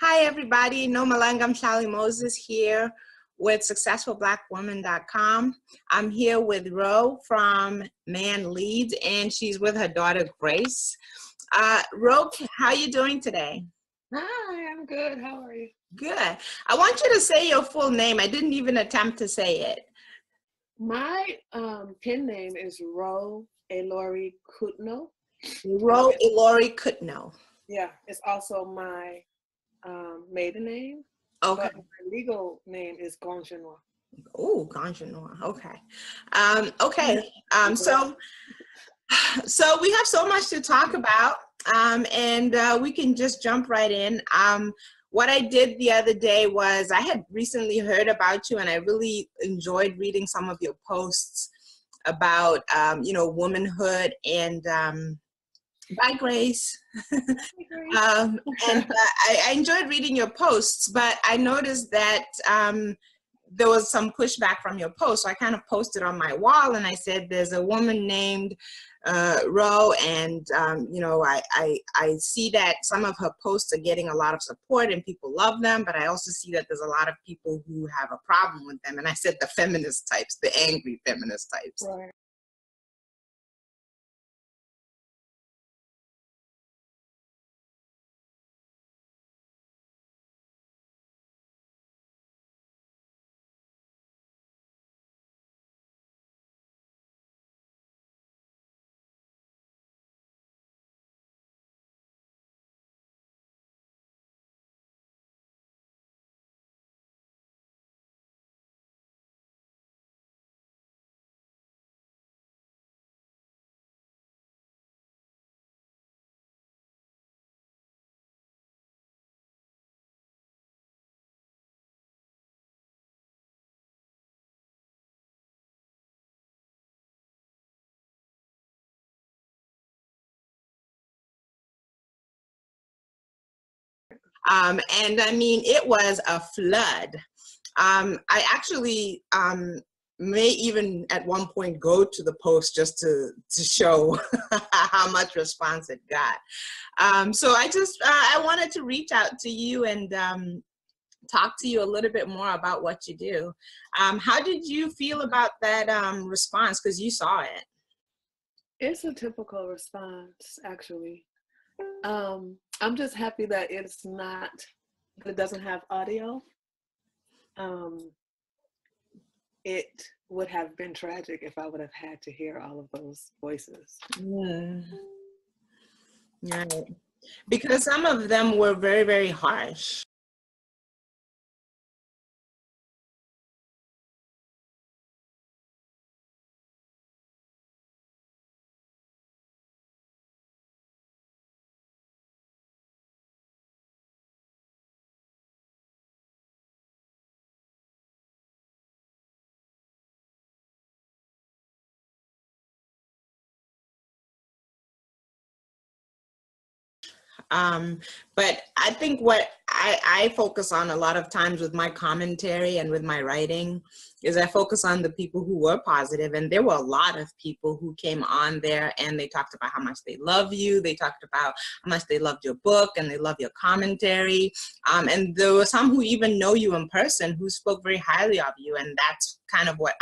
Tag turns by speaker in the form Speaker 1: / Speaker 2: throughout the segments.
Speaker 1: Hi, everybody. Nomalanga, I'm Charlie Moses here with SuccessfulBlackWoman.com. I'm here with Ro from Man Leads, and she's with her daughter, Grace. Ro, how are you doing today?
Speaker 2: Hi, I'm good. How are you?
Speaker 1: Good. I want you to say your full name. I didn't even attempt to say it.
Speaker 2: My pen name is Ro Elori Cutno.
Speaker 1: Ro Elori Cutno.
Speaker 2: Yeah, it's also my maiden name.
Speaker 1: Okay.
Speaker 2: But my legal name is Gonchanois.
Speaker 1: Oh, Ganjanois. Okay. So we have so much to talk about, and we can just jump right in. What I did the other day was I had recently heard about you, and I really enjoyed reading some of your posts about, womanhood and bye, Grace. I enjoyed reading your posts, but I noticed that there was some pushback from your post. So I kind of posted on my wall and I said, there's a woman named Ro, and I see that some of her posts are getting a lot of support and people love them, but I also see that there's a lot of people who have a problem with them. And I said the feminist types, the angry feminist types.
Speaker 2: Right.
Speaker 1: And I mean, it was a flood. I actually may even at one point go to the post just to show how much response it got. So I wanted to reach out to you and talk to you a little bit more about what you do. How did you feel about that response? Because you saw it.
Speaker 2: It's a typical response, actually. I'm just happy that it doesn't have audio. It would have been tragic if I would have had to hear all of those voices.
Speaker 1: Yeah. Right. Because some of them were very, very harsh. But I think what I focus on a lot of times with my commentary and with my writing is I focus on the people who were positive, and there were a lot of people who came on there and they talked about how much they love you. They talked about how much they loved your book and they love your commentary. And there were some who even know you in person who spoke very highly of you, and that's kind of what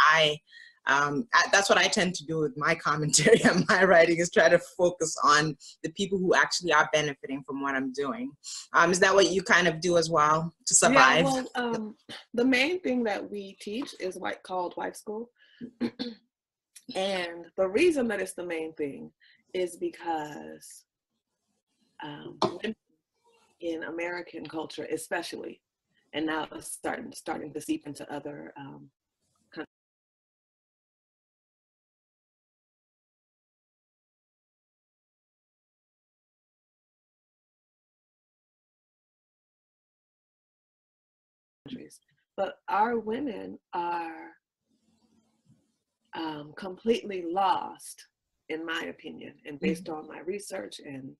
Speaker 1: that's what I tend to do with my commentary and my writing, is try to focus on the people who actually are benefiting from what I'm doing. Is that what you kind of do as well to survive?
Speaker 2: Yeah, well, the main thing that we teach is called wife school. And the reason that it's the main thing is because women in American culture especially, and now it's starting to seep into other countries. But our women are completely lost, in my opinion, and based on my research and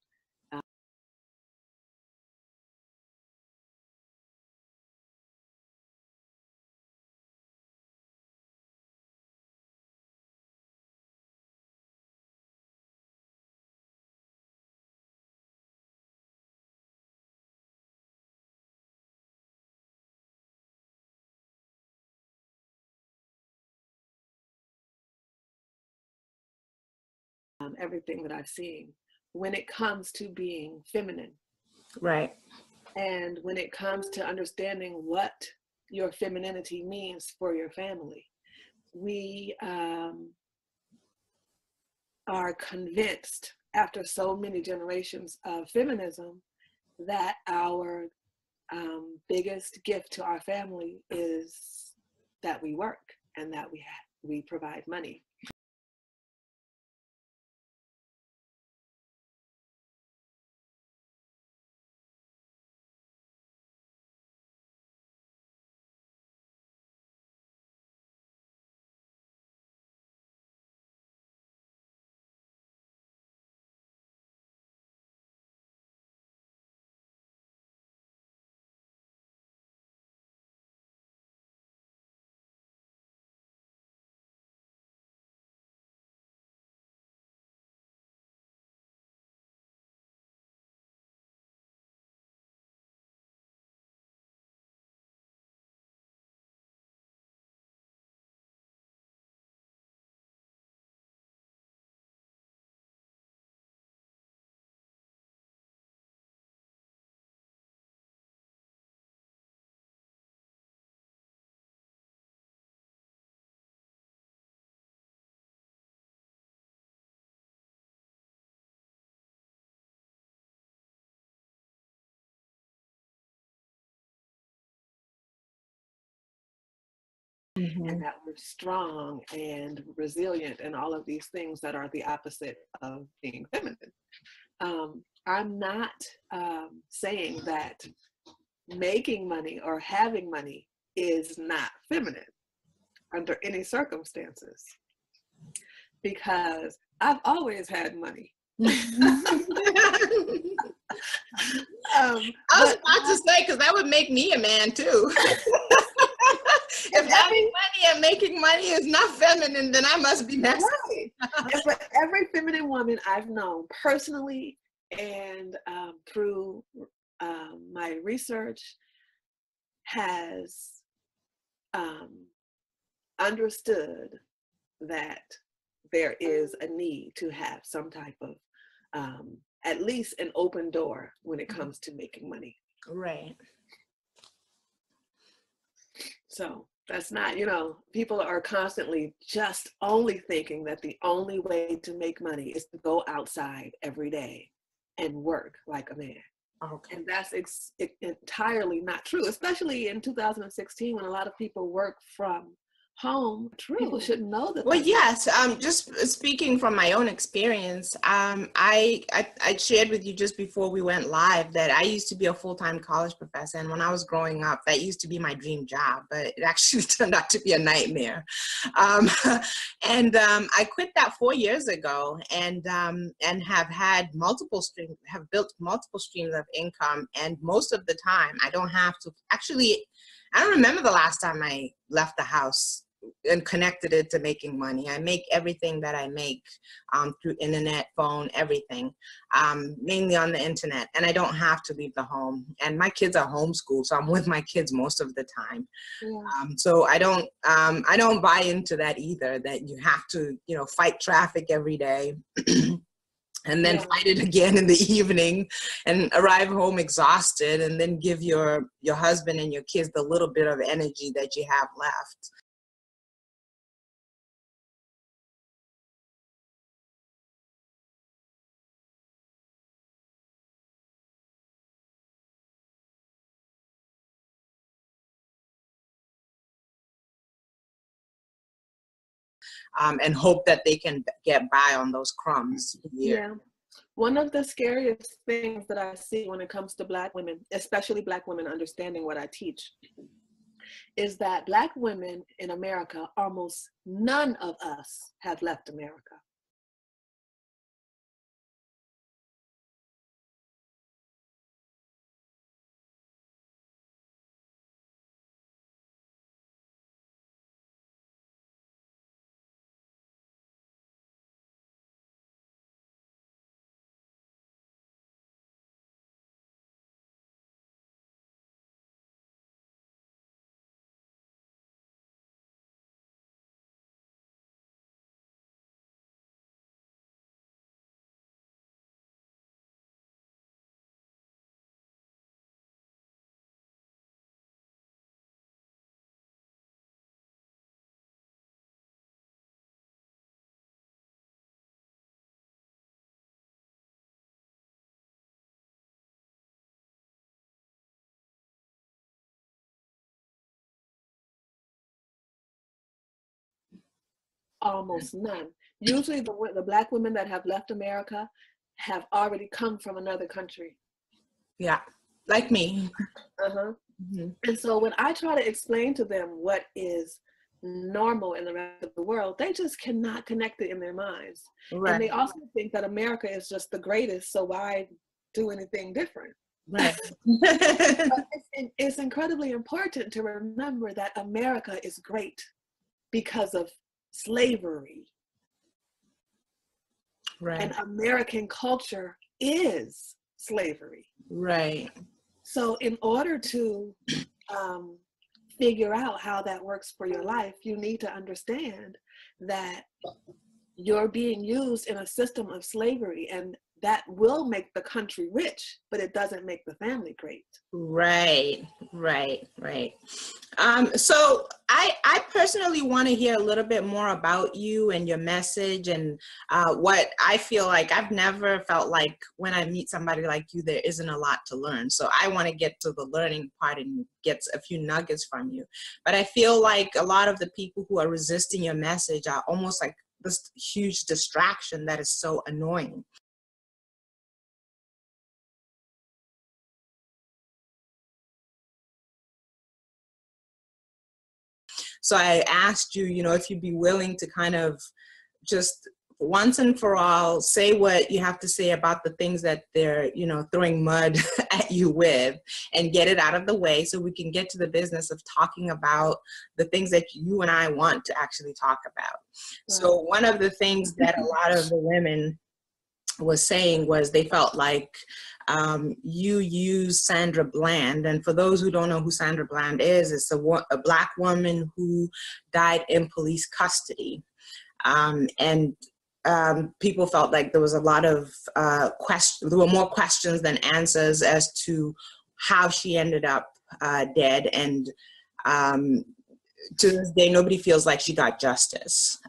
Speaker 2: everything that I've seen when it comes to being feminine.
Speaker 1: Right.
Speaker 2: And when it comes to understanding what your femininity means for your family, we are convinced after so many generations of feminism that our biggest gift to our family is that we work and that we provide money.
Speaker 1: Mm-hmm.
Speaker 2: And that we're strong and resilient and all of these things that are the opposite of being feminine. I'm not saying that making money or having money is not feminine under any circumstances, because I've always had money.
Speaker 1: I was about to say, because that would make me a man too. If having money and making money is not feminine, then I must be masculine.
Speaker 2: Right. For every feminine woman I've known personally and through my research has understood that there is a need to have some type of at least an open door when it comes to making money.
Speaker 1: Right.
Speaker 2: So that's not, people are constantly just only thinking that the only way to make money is to go outside every day and work like a man.
Speaker 1: Okay.
Speaker 2: And that's entirely not true, especially in 2016 when a lot of people work from home. People should know that.
Speaker 1: Well, yes. Just speaking from my own experience, I shared with you just before we went live that I used to be a full-time college professor, and when I was growing up, that used to be my dream job, but it actually turned out to be a nightmare. And I quit that 4 years ago, and have had have built multiple streams of income, and most of the time I don't have to. Actually, I don't remember the last time I left the house and connected it to making money. I make everything that I make through internet, phone, everything, mainly on the internet, and I don't have to leave the home. And my kids are homeschooled, so I'm with my kids most of the time. Yeah. So I don't buy into that either, that you have to, fight traffic every day. And then fight it again in the evening and arrive home exhausted, and then give your husband and your kids the little bit of energy that you have left. And hope that they can get by on those crumbs.
Speaker 2: Yeah. One of the scariest things that I see when it comes to Black women, especially Black women understanding what I teach, is that Black women in America, almost none of us have left America. almost none. Usually the Black women that have left America have already come from another country.
Speaker 1: Yeah, like me.
Speaker 2: Uh-huh.
Speaker 1: Mm-hmm.
Speaker 2: And so when I try to explain to them what is normal in the rest of the world, they just cannot connect it in their minds.
Speaker 1: Right.
Speaker 2: And they also think that America is just the greatest, so why do anything different?
Speaker 1: Right.
Speaker 2: But it's incredibly important to remember that America is great because of slavery.
Speaker 1: Right.
Speaker 2: And American culture is slavery.
Speaker 1: Right.
Speaker 2: So in order to figure out how that works for your life, you need to understand that you're being used in a system of slavery, and that will make the country rich, but it doesn't make the family great.
Speaker 1: Right, right, right. So I personally want to hear a little bit more about you and your message and what I feel like. I've never felt like when I meet somebody like you, there isn't a lot to learn. So I want to get to the learning part and get a few nuggets from you. But I feel like a lot of the people who are resisting your message are almost like this huge distraction that is so annoying. So I asked you, if you'd be willing to kind of just once and for all say what you have to say about the things that they're, throwing mud at you with, and get it out of the way so we can get to the business of talking about the things that you and I want to actually talk about. Right. So one of the things that a lot of the women was saying was they felt like you use Sandra Bland. And for those who don't know who Sandra Bland is, it's a Black woman who died in police custody. And people felt like there was a lot of questions, there were more questions than answers as to how she ended up dead. And to this day, nobody feels like she got justice.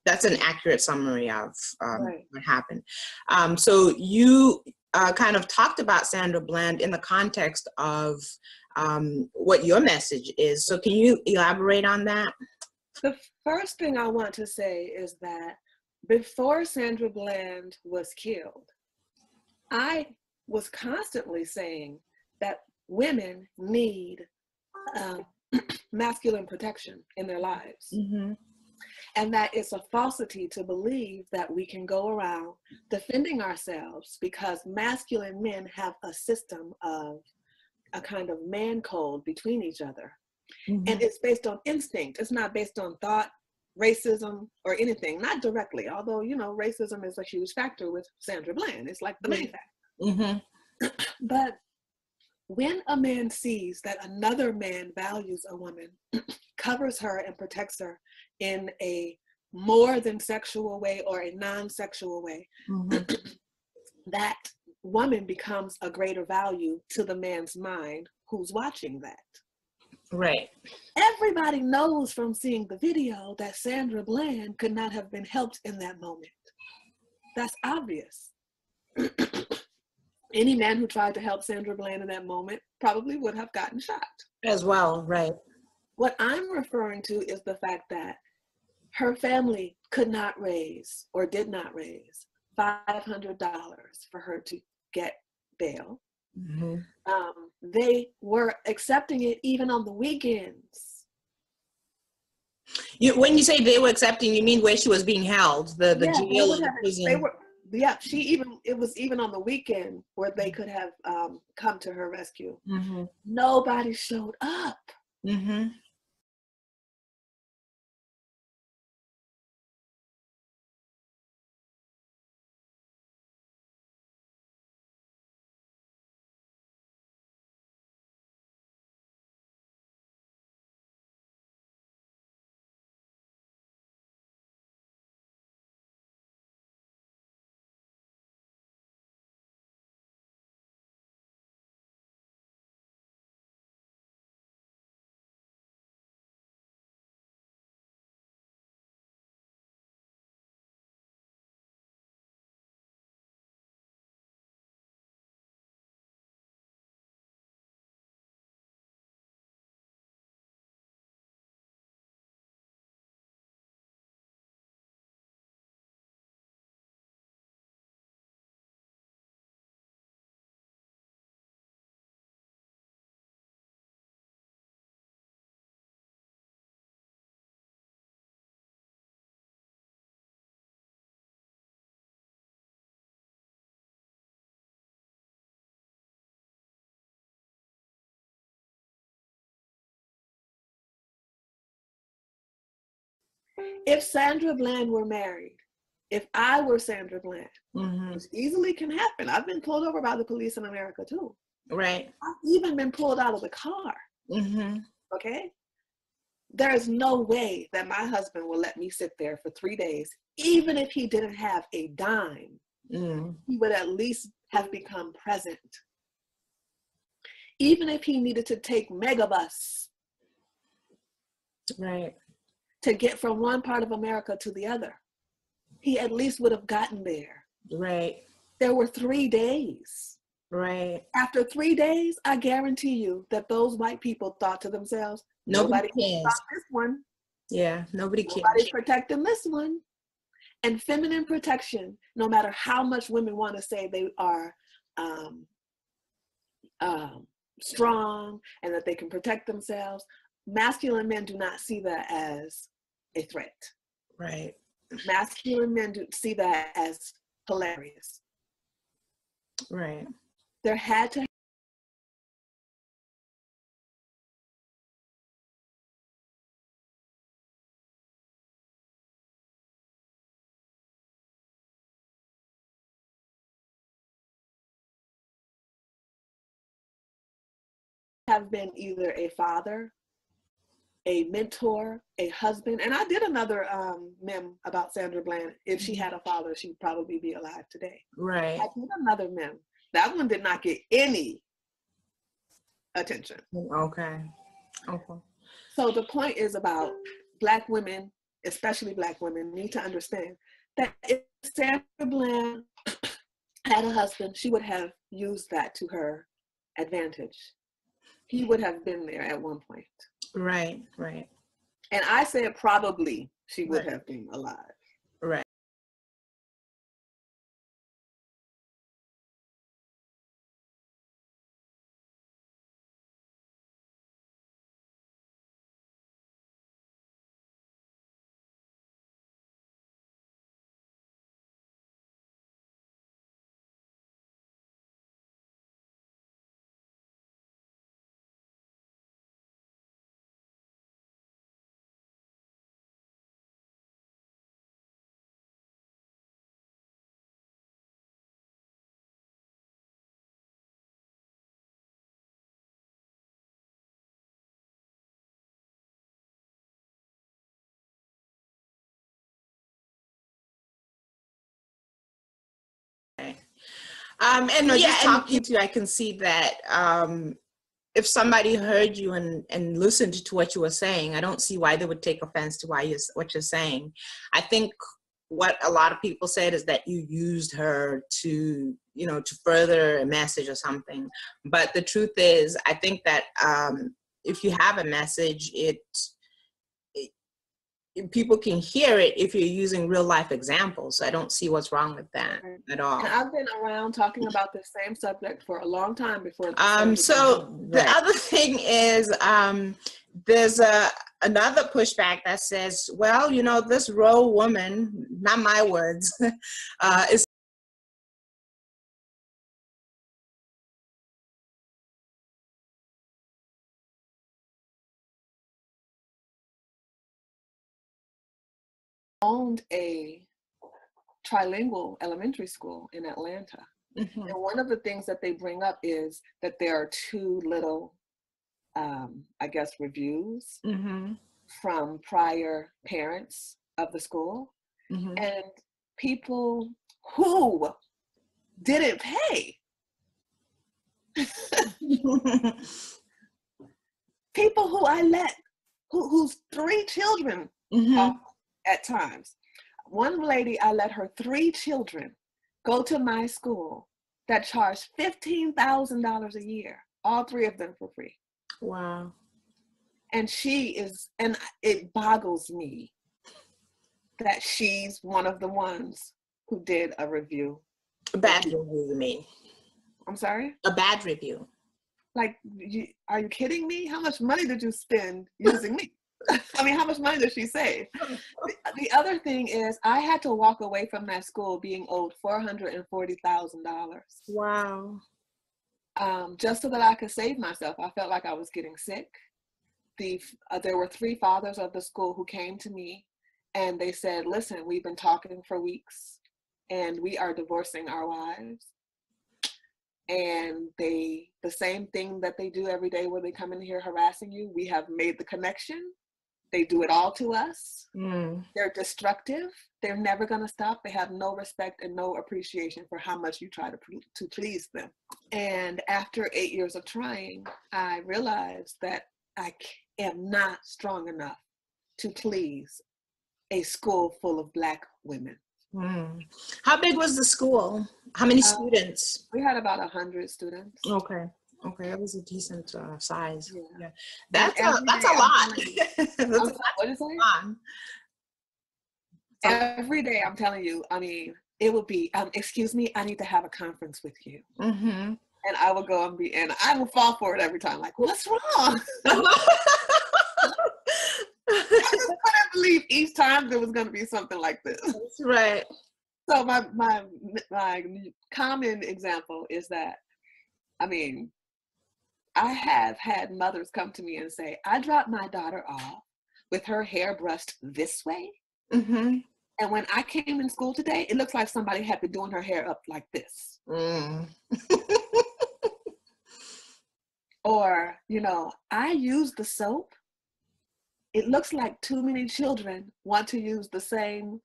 Speaker 1: That's an accurate summary of
Speaker 2: Right.
Speaker 1: what happened. So you kind of talked about Sandra Bland in the context of what your message is. So can you elaborate on that?
Speaker 2: The first thing I want to say is that before Sandra Bland was killed, I was constantly saying that women need masculine protection in their lives.
Speaker 1: Mm-hmm.
Speaker 2: And that it's a falsity to believe that we can go around defending ourselves because masculine men have a system of a kind of man code between each other. Mm-hmm. And it's based on instinct. It's not based on thought, racism, or anything, not directly, although, racism is a huge factor with Sandra Bland. It's like the main factor. Mm-hmm. But when a man sees that another man values a woman, covers her and protects her in a more than sexual way or a non-sexual way, mm-hmm. that woman becomes a greater value to the man's mind who's watching that.
Speaker 1: Right.
Speaker 2: Everybody knows from seeing the video that Sandra Bland could not have been helped in that moment. That's obvious. Any man who tried to help Sandra Bland in that moment probably would have gotten shot.
Speaker 1: As well, right.
Speaker 2: What I'm referring to is the fact that her family could not raise or did not raise $500 for her to get bail. Mm-hmm. They were accepting it even on the weekends.
Speaker 1: When you say they were accepting, you mean where she was being held, the jail or the prison?
Speaker 2: It was even on the weekend where they could have come to her rescue.
Speaker 1: Mm-hmm.
Speaker 2: Nobody showed up.
Speaker 1: Mm-hmm.
Speaker 2: If Sandra Bland were married, if I were Sandra Bland,
Speaker 1: Mm-hmm.
Speaker 2: which easily can happen. I've been pulled over by the police in America too.
Speaker 1: Right.
Speaker 2: I've even been pulled out of the car.
Speaker 1: Mm-hmm.
Speaker 2: Okay? There is no way that my husband will let me sit there for 3 days, even if he didn't have a dime.
Speaker 1: Mm.
Speaker 2: He would at least have become present. Even if he needed to take megabus
Speaker 1: Right.
Speaker 2: to get from one part of America to the other, he at least would have gotten there.
Speaker 1: Right.
Speaker 2: There were 3 days.
Speaker 1: Right.
Speaker 2: After 3 days, I guarantee you that those white people thought to themselves,
Speaker 1: Nobody
Speaker 2: nobody
Speaker 1: cares.
Speaker 2: about this one.
Speaker 1: Yeah, nobody cares.
Speaker 2: Nobody's protecting this one. And feminine protection, no matter how much women want to say they are strong and that they can protect themselves, masculine men do not see that as a threat.
Speaker 1: Right.
Speaker 2: Masculine men do see that as hilarious.
Speaker 1: Right.
Speaker 2: There had to have been either a father, a mentor, a husband. And I did another meme about Sandra Bland. If she had a father, she'd probably be alive today.
Speaker 1: Right.
Speaker 2: I did another meme. That one did not get any attention.
Speaker 1: Okay. Okay.
Speaker 2: So the point is about Black women, especially Black women, need to understand that if Sandra Bland had a husband, she would have used that to her advantage. He would have been there at one point.
Speaker 1: Right. Right.
Speaker 2: And I said probably she would
Speaker 1: Right.
Speaker 2: have been alive.
Speaker 1: Right. And no, just talking to you, I can see that if somebody heard you and listened to what you were saying, I don't see why they would take offense to what you're saying. I think what a lot of people said is that you used her to, to further a message or something. But the truth is, I think that if you have a message, people can hear it if you're using real life examples. I don't see what's wrong with that at all.
Speaker 2: And I've been around talking about the same subject for a long time before.
Speaker 1: So the other thing is, there's another pushback that says, well, this Roe woman, not my words, is
Speaker 2: owned a trilingual elementary school in Atlanta.
Speaker 1: Mm-hmm.
Speaker 2: And one of the things that they bring up is that there are too little, reviews
Speaker 1: Mm-hmm.
Speaker 2: from prior parents of the school.
Speaker 1: Mm-hmm.
Speaker 2: And people who didn't pay. People who I let, whose 3 children
Speaker 1: Mm-hmm.
Speaker 2: At times. One lady, I let her 3 children go to my school that charged $15,000 a year, all 3 of them for free.
Speaker 1: Wow.
Speaker 2: And and it boggles me that she's one of the ones who did a review.
Speaker 1: A bad review, you mean?
Speaker 2: I'm sorry?
Speaker 1: A bad review.
Speaker 2: Like, are you kidding me? How much money did you spend using me? I mean, how much money did she save? The other thing is, I had to walk away from that school being owed $440,000.
Speaker 1: Wow.
Speaker 2: Just so that I could save myself. I felt like I was getting sick. There were 3 fathers of the school who came to me and they said, listen, we've been talking for weeks and we are divorcing our wives. And the same thing that they do every day where they come in here harassing you, we have made the connection. They do it all to us. They're destructive. They're never going to stop. They have no respect and no appreciation for how much you try to please them. And after 8 years of trying, I realized that I am not strong enough to please a school full of Black women.
Speaker 1: How big was the school? How many students?
Speaker 2: We had about 100 students.
Speaker 1: Okay, that was a decent size.
Speaker 2: Yeah.
Speaker 1: That's a lot. That's a lot.
Speaker 2: What is it? Every day, I'm telling you, I mean, it would be, excuse me, I need to have a conference with you. And I would go and I would fall for it every time. Like, what's wrong? I just couldn't believe each time there was going to be something like this.
Speaker 1: That's right.
Speaker 2: So my common example is that, I mean, I have had mothers come to me and say, I dropped my daughter off with her hair brushed this way. And when I came in school today, it looks like somebody had been doing her hair up like this. Or, you know, I use the soap. It looks like too many children want to use the same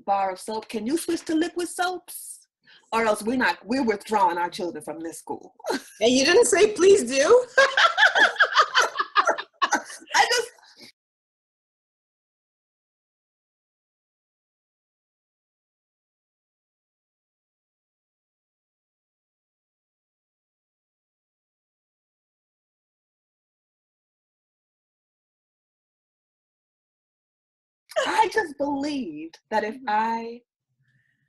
Speaker 2: bar of soap. Can you switch to liquid soaps? Or else we're withdrawing our children from this school.
Speaker 1: And you didn't say please do?
Speaker 2: I just, believed that if I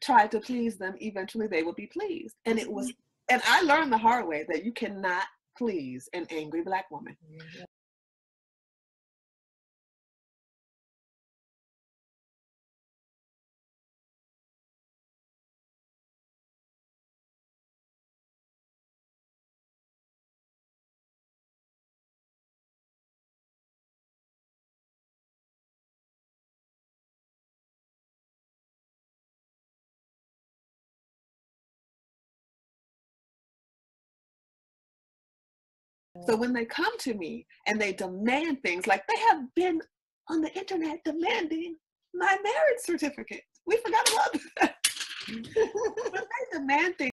Speaker 2: tried to please them, eventually they would be pleased. And I learned the hard way that you cannot please an angry Black woman. So when they come to me and they demand things, like they have been on the internet demanding my marriage certificate. We forgot about that. When they demand things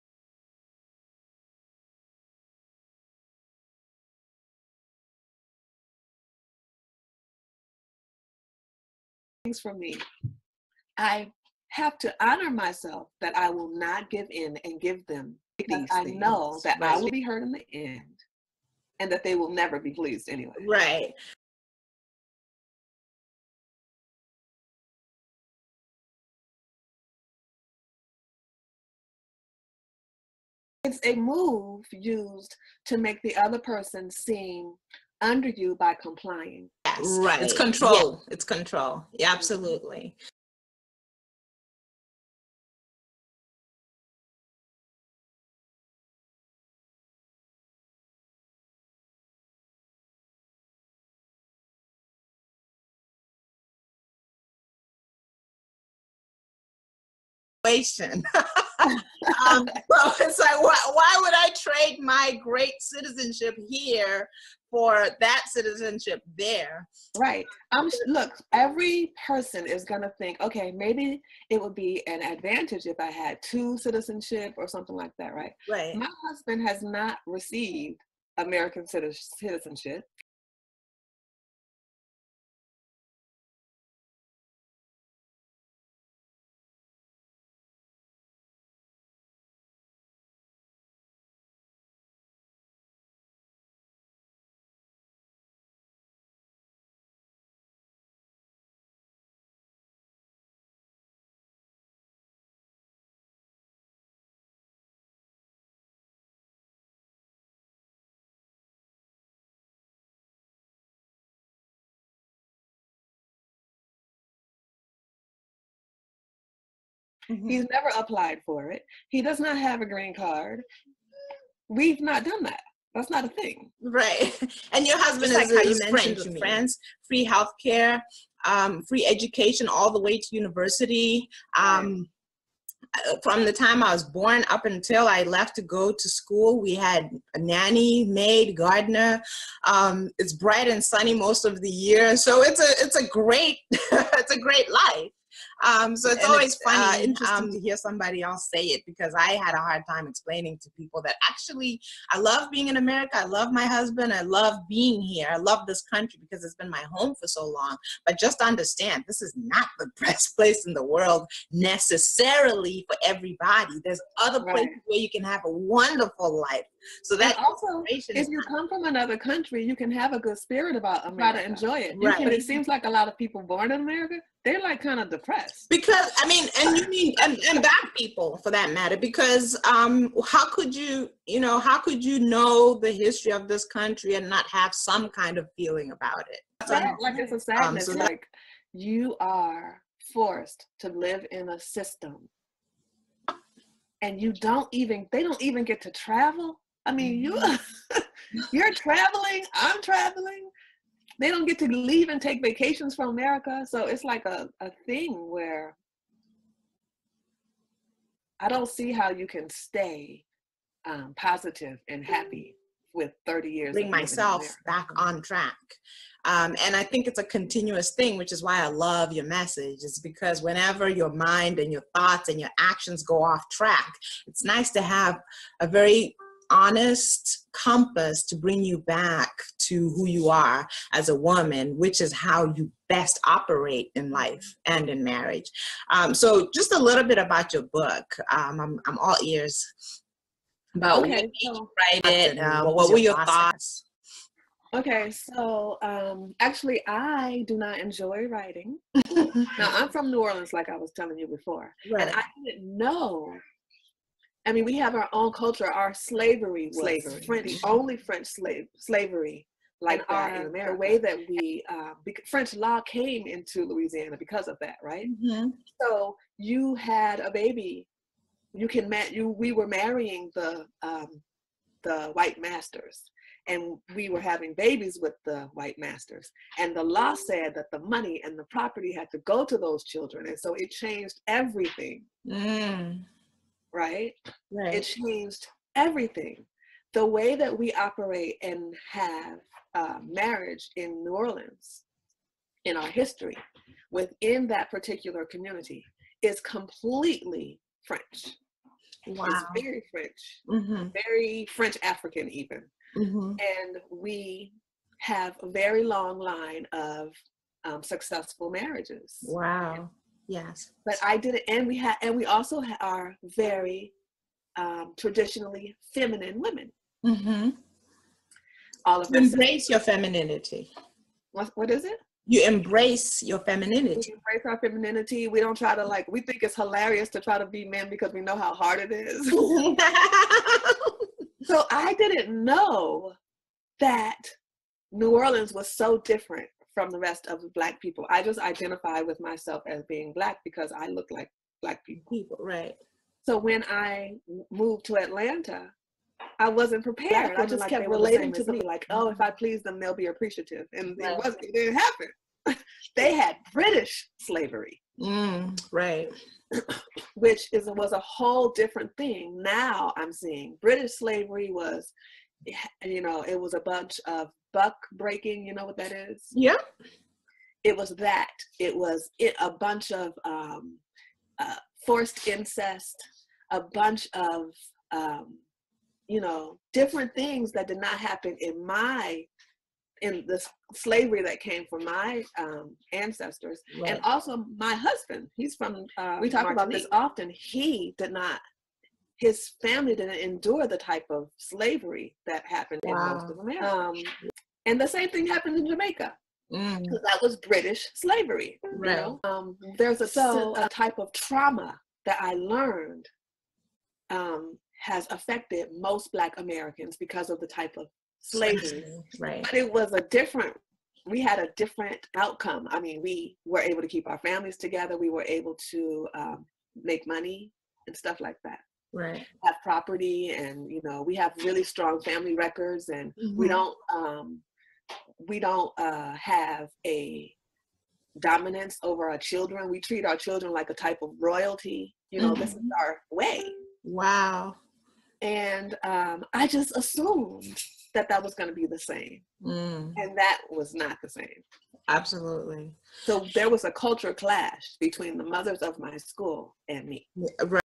Speaker 2: from me, I have to honor myself that I will not give in and give them, because I know that I will be hurt in the end and that they will never be pleased anyway.
Speaker 1: Right.
Speaker 2: It's a move used to make the other person seem under you by complying.
Speaker 1: Yes. Right. It's control. Yeah. It's control. Yeah, absolutely. So it's like, why would I trade my great citizenship here for that citizenship there?
Speaker 2: Right. Look, every person is going to think, okay, maybe it would be an advantage if I had 2 citizenship or something like that, right?
Speaker 1: Right.
Speaker 2: My husband has not received American citizenship.
Speaker 1: Mm-hmm.
Speaker 2: He's never applied for it. He does not have a green card. We've not done that. That's not a thing.
Speaker 1: Right. And your husband
Speaker 2: Just
Speaker 1: is,
Speaker 2: like how you
Speaker 1: French
Speaker 2: mentioned
Speaker 1: with
Speaker 2: to me.
Speaker 1: France, free healthcare, free education all the way to university. From the time I was born up until I left to go to school, we had a nanny, maid, gardener. It's bright and sunny most of the year, so it's a great it's a great life. So it's always funny, interesting to hear somebody else say it, because I had a hard time explaining to people that actually I love being in America. I love my husband. I love being here. I love this country because it's been my home for so long. But just understand, this is not the best place in the world necessarily for everybody. There's other places where you can have a wonderful life. So that
Speaker 2: also, if you come from another country, you can have a good spirit about America. Try to enjoy it.
Speaker 1: Right.
Speaker 2: But it seems like a lot of people born in America, they're like kind of depressed.
Speaker 1: Because, I mean, and you mean, and black people for that matter, because how could you know the history of this country and not have some kind of feeling about it?
Speaker 2: Like it's a sadness, like you are forced to live in a system and they don't even get to travel. I mean, you're traveling, I'm traveling. They don't get to leave and take vacations from America. So it's like a thing where I don't see how you can stay positive and happy with 30 years.
Speaker 1: Bring myself back on track. And I think it's a continuous thing, which is why I love your message. It's because whenever your mind and your thoughts and your actions go off track, it's nice to have a very honest compass to bring you back to who you are as a woman, which is how you best operate in life and in marriage. So just a little bit about your book. I'm all ears about what made you write it. What were your thoughts?
Speaker 2: Okay, so actually I do not enjoy writing. Now I'm from New Orleans, like I was telling you before, and I didn't know. I mean, we have our own culture. Our slavery was only French slavery like that in America. The way that we, French law came into Louisiana because of that, right? Mm-hmm. So you had a baby. We were marrying the white masters, and we were having babies with the white masters. And the law said that the money and the property had to go to those children, and so it changed everything. Right? It changed everything. The way that we operate and have marriage in New Orleans, in our history, within that particular community, is completely French. Wow. It's very French, very French African even. And we have a very long line of successful marriages.
Speaker 1: Wow. Yes.
Speaker 2: But I did it, and we also are very traditionally feminine women. All of
Speaker 1: you embrace your femininity.
Speaker 2: What is it?
Speaker 1: You embrace your femininity.
Speaker 2: We embrace our femininity. We don't try to we think it's hilarious to try to be men because we know how hard it is. So I didn't know that New Orleans was so different from the rest of the Black people. I just identify with myself as being Black because I look like Black people.
Speaker 1: Right.
Speaker 2: So when I moved to Atlanta, I wasn't prepared. I just kept relating to them like, oh, if I please them, they'll be appreciative. And it didn't happen. They had British slavery.
Speaker 1: Right.
Speaker 2: Which was a whole different thing. Now I'm seeing British slavery was, it was a bunch of buck breaking. You know what that is?
Speaker 1: Yeah.
Speaker 2: It was that. It was a bunch of forced incest, a bunch of, different things that did not happen in the slavery that came from my ancestors. Right. And also my husband, he's from, we talk about this often, his family didn't endure the type of slavery that happened in most of America. And the same thing happened in Jamaica. Because that was British slavery. Right. There's a type of trauma that I learned has affected most Black Americans because of the type of slavery. Right. But we had a different outcome. I mean, we were able to keep our families together. We were able to make money and stuff like that.
Speaker 1: Right.
Speaker 2: Have property, and you know, we have really strong family records, and we don't have a dominance over our children. We treat our children like a type of royalty. You know, this is our way.
Speaker 1: Wow.
Speaker 2: And I just assumed that was going to be the same. And that was not the same.
Speaker 1: Absolutely.
Speaker 2: So there was a culture clash between the mothers of my school and me.
Speaker 1: Right.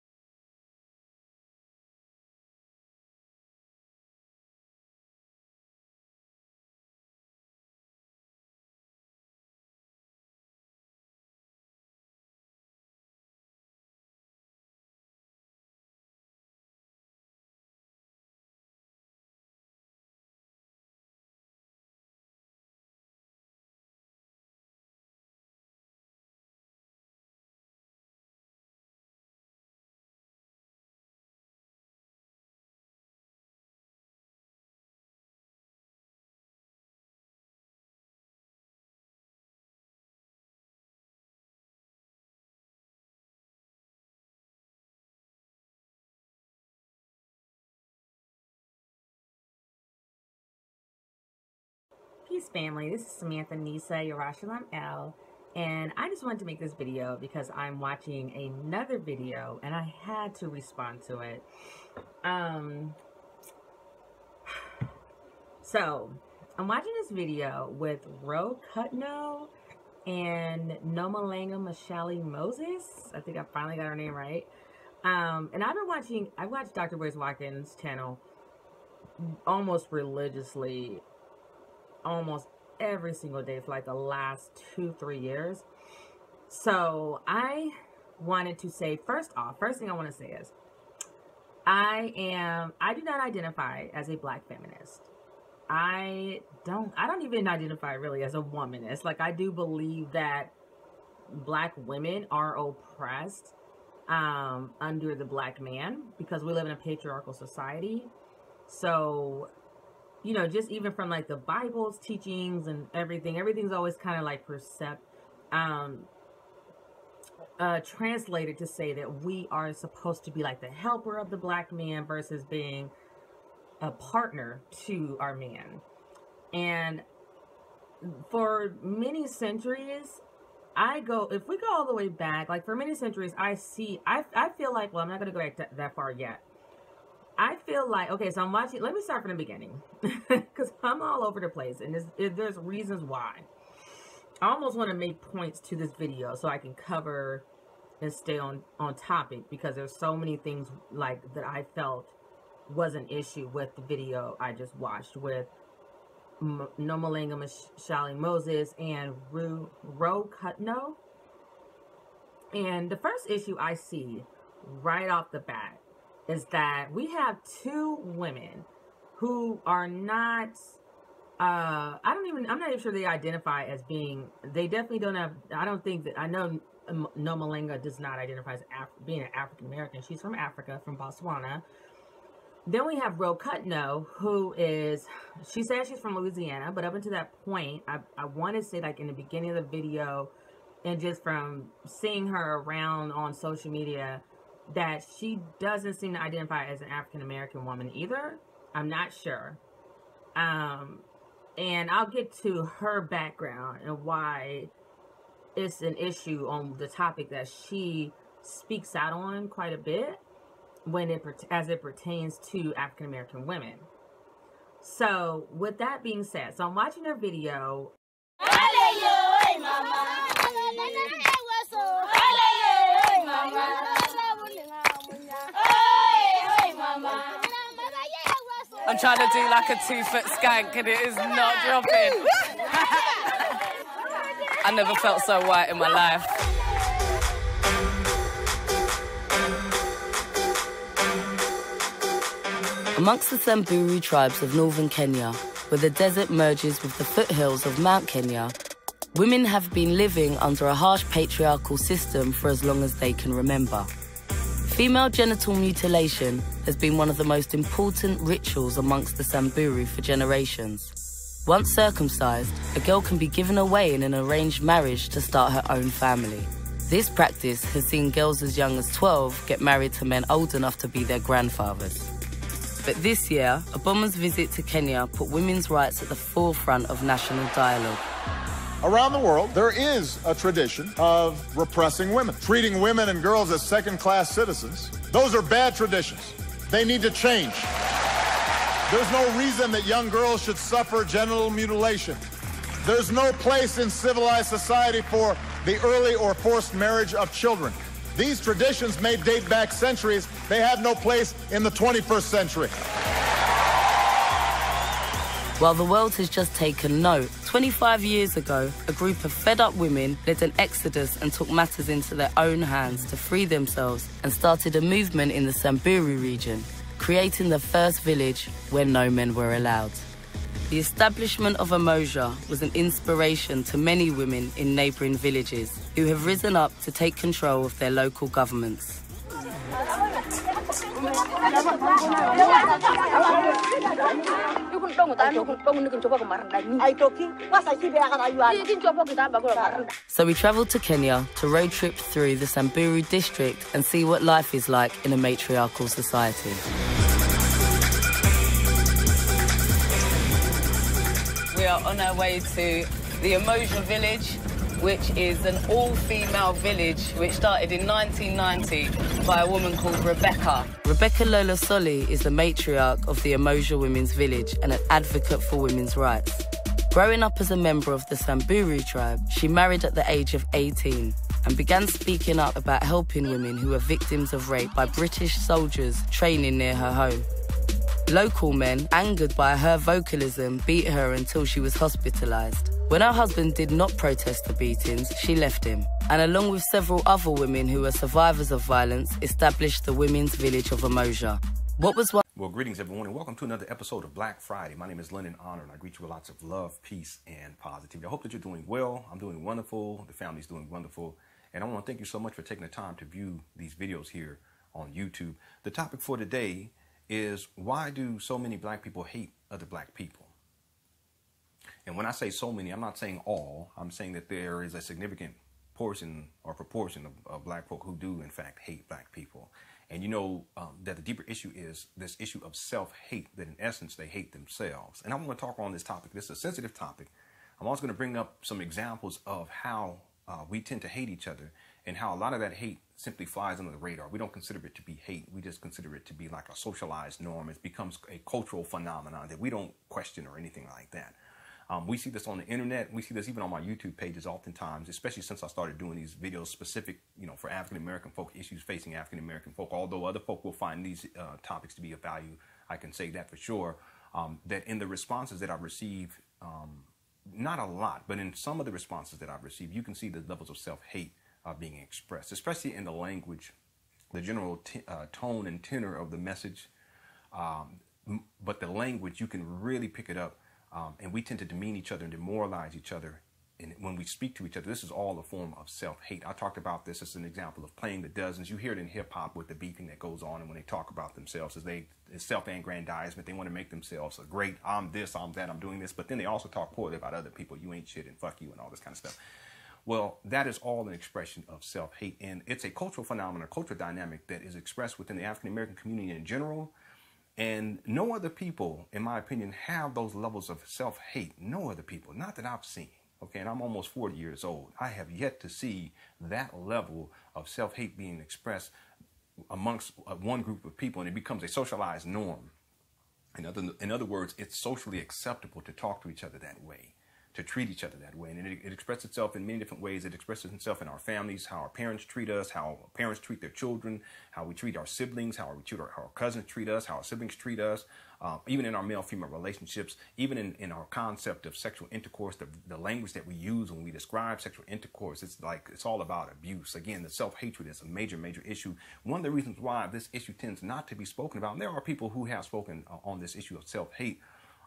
Speaker 3: Peace family, this is Samantha Nisa Yarashalam L, and I just wanted to make this video because I'm watching another video and I had to respond to it. So I'm watching this video with Cutno and Nomalanga Moses. I think I finally got her name right. And I watched Dr. Boyce Watkins' channel almost religiously, almost every single day for like the last 2-3 years. So I wanted to say, first thing I want to say is I do not identify as a Black feminist. I don't even identify really as a womanist. Like, I do believe that Black women are oppressed under the Black man because we live in a patriarchal society. So, you know, just even from like the Bible's teachings and everything's always kind of like translated to say that we are supposed to be like the helper of the Black man versus being a partner to our man. And for many centuries, if we go all the way back, like for many centuries, I feel like, well, I'm not going to go back that far yet. I feel like, okay, so I'm watching, let me start from the beginning, because I'm all over the place, and there's reasons why. I almost want to make points to this video so I can cover and stay on topic, because there's so many things like that I felt was an issue with the video I just watched with Nomalanga Moses and Cutno. And the first issue I see right off the bat is that we have two women who are not, I'm not even sure they identify as being, they definitely don't have, I know Nomalanga does not identify as being an African American. She's from Africa, from Botswana. Then we have Cutno, who is, she says she's from Louisiana, but up until that point, I want to say, like in the beginning of the video, and just from seeing her around on social media, that she doesn't seem to identify as an African American woman either. I'm not sure. And I'll get to her background and why it's an issue on the topic that she speaks out on quite a bit as it pertains to African American women. So with that being said, so I'm watching her video.
Speaker 4: I'm trying to do like a 2-foot skank and it is not dropping. I never felt so white in my life.
Speaker 5: Amongst the Samburu tribes of northern Kenya, where the desert merges with the foothills of Mount Kenya, women have been living under a harsh patriarchal system for as long as they can remember. Female genital mutilation has been one of the most important rituals amongst the Samburu for generations. Once circumcised, a girl can be given away in an arranged marriage to start her own family. This practice has seen girls as young as 12 get married to men old enough to be their grandfathers. But this year, Obama's visit to Kenya put women's rights at the forefront of national dialogue.
Speaker 6: Around the world, there is a tradition of repressing women, treating women and girls as second-class citizens. Those are bad traditions. They need to change. There's no reason that young girls should suffer genital mutilation. There's no place in civilized society for the early or forced marriage of children. These traditions may date back centuries. They have no place in the 21st century.
Speaker 5: While the world has just taken note, 25 years ago, a group of fed-up women led an exodus and took matters into their own hands to free themselves and started a movement in the Samburu region, creating the first village where no men were allowed. The establishment of Umoja was an inspiration to many women in neighbouring villages who have risen up to take control of their local governments. So we travelled to Kenya to road trip through the Samburu district and see what life is like in a matriarchal society.
Speaker 4: We are on our way to the Umoja village, which is an all-female village which started in 1990 by a woman called Rebecca.
Speaker 5: Rebecca Lola Soli is the matriarch of the Umoja Women's Village and an advocate for women's rights. Growing up as a member of the Samburu tribe, she married at the age of 18 and began speaking up about helping women who were victims of rape by British soldiers training near her home. Local men, angered by her vocalism, beat her until she was hospitalised. When her husband did not protest the beatings, she left him, and along with several other women who were survivors of violence, established the Women's Village of Umoja.
Speaker 7: Well, greetings everyone, and welcome to another episode of Black Friday. My name is Lennon Honor, and I greet you with lots of love, peace, and positivity. I hope that you're doing well. I'm doing wonderful. The family's doing wonderful. And I want to thank you so much for taking the time to view these videos here on YouTube. The topic for today is, why do so many black people hate other black people? And when I say so many, I'm not saying all. I'm saying that there is a significant portion or proportion of black folk who do, in fact, hate black people. And you know that the deeper issue is this issue of self-hate, that in essence, they hate themselves. And I'm going to talk on this topic. This is a sensitive topic. I'm also going to bring up some examples of how we tend to hate each other and how a lot of that hate simply flies under the radar. We don't consider it to be hate. We just consider it to be like a socialized norm. It becomes a cultural phenomenon that we don't question or anything like that. We see this on the internet. We see this even on my YouTube pages oftentimes, especially since I started doing these videos specific, for African-American folk, issues facing African-American folk. Although other folk will find these topics to be of value, I can say that for sure. That in the responses that I've received, not a lot, but in some of the responses that I've received, you can see the levels of self-hate being expressed, especially in the language, the general tone and tenor of the message. But the language, you can really pick it up. And we tend to demean each other and demoralize each other. And when we speak to each other, this is all a form of self-hate. I talked about this as an example of playing the dozens. You hear it in hip hop with the beefing that goes on. And when they talk about themselves, it's self-aggrandizement. They want to make themselves a great, I'm this, I'm that, I'm doing this. But then they also talk poorly about other people. You ain't shit and fuck you and all this kind of stuff. Well, that is all an expression of self-hate. And it's a cultural phenomenon, a cultural dynamic that is expressed within the African-American community in general. And no other people, in my opinion, have those levels of self-hate. No other people, not that I've seen. Okay, and I'm almost 40 years old. I have yet to see that level of self-hate being expressed amongst one group of people, and it becomes a socialized norm. In other words, it's socially acceptable to talk to each other that way, to treat each other that way. And it expresses itself in many different ways. It expresses itself in our families, how our parents treat us, how parents treat their children, how we treat our siblings, how we treat our cousins treat us, how our siblings treat us, even in our male-female relationships, even in our concept of sexual intercourse, the language that we use when we describe sexual intercourse. It's all about abuse. Again, the self-hatred is a major, major issue. One of the reasons why this issue tends not to be spoken about, and there are people who have spoken on this issue of self-hate.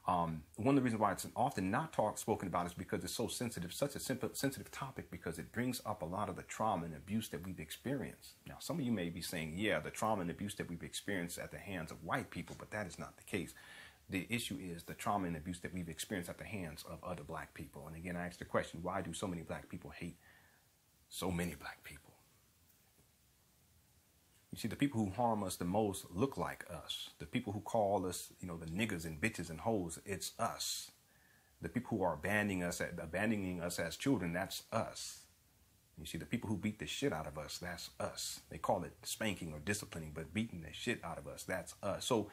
Speaker 7: One of the reasons why it's often not spoken about is because it's so sensitive, such a sensitive topic, because it brings up a lot of the trauma and abuse that we've experienced. Now, some of you may be saying, yeah, the trauma and abuse that we've experienced at the hands of white people, but that is not the case. The issue is the trauma and abuse that we've experienced at the hands of other black people. And again, I asked the question, why do so many black people hate so many black people? You see, the people who harm us the most look like us. The people who call us, the niggas and bitches and hoes, it's us. The people who are abandoning us as children, that's us. You see, the people who beat the shit out of us, that's us. They call it spanking or disciplining, but beating the shit out of us, that's us. So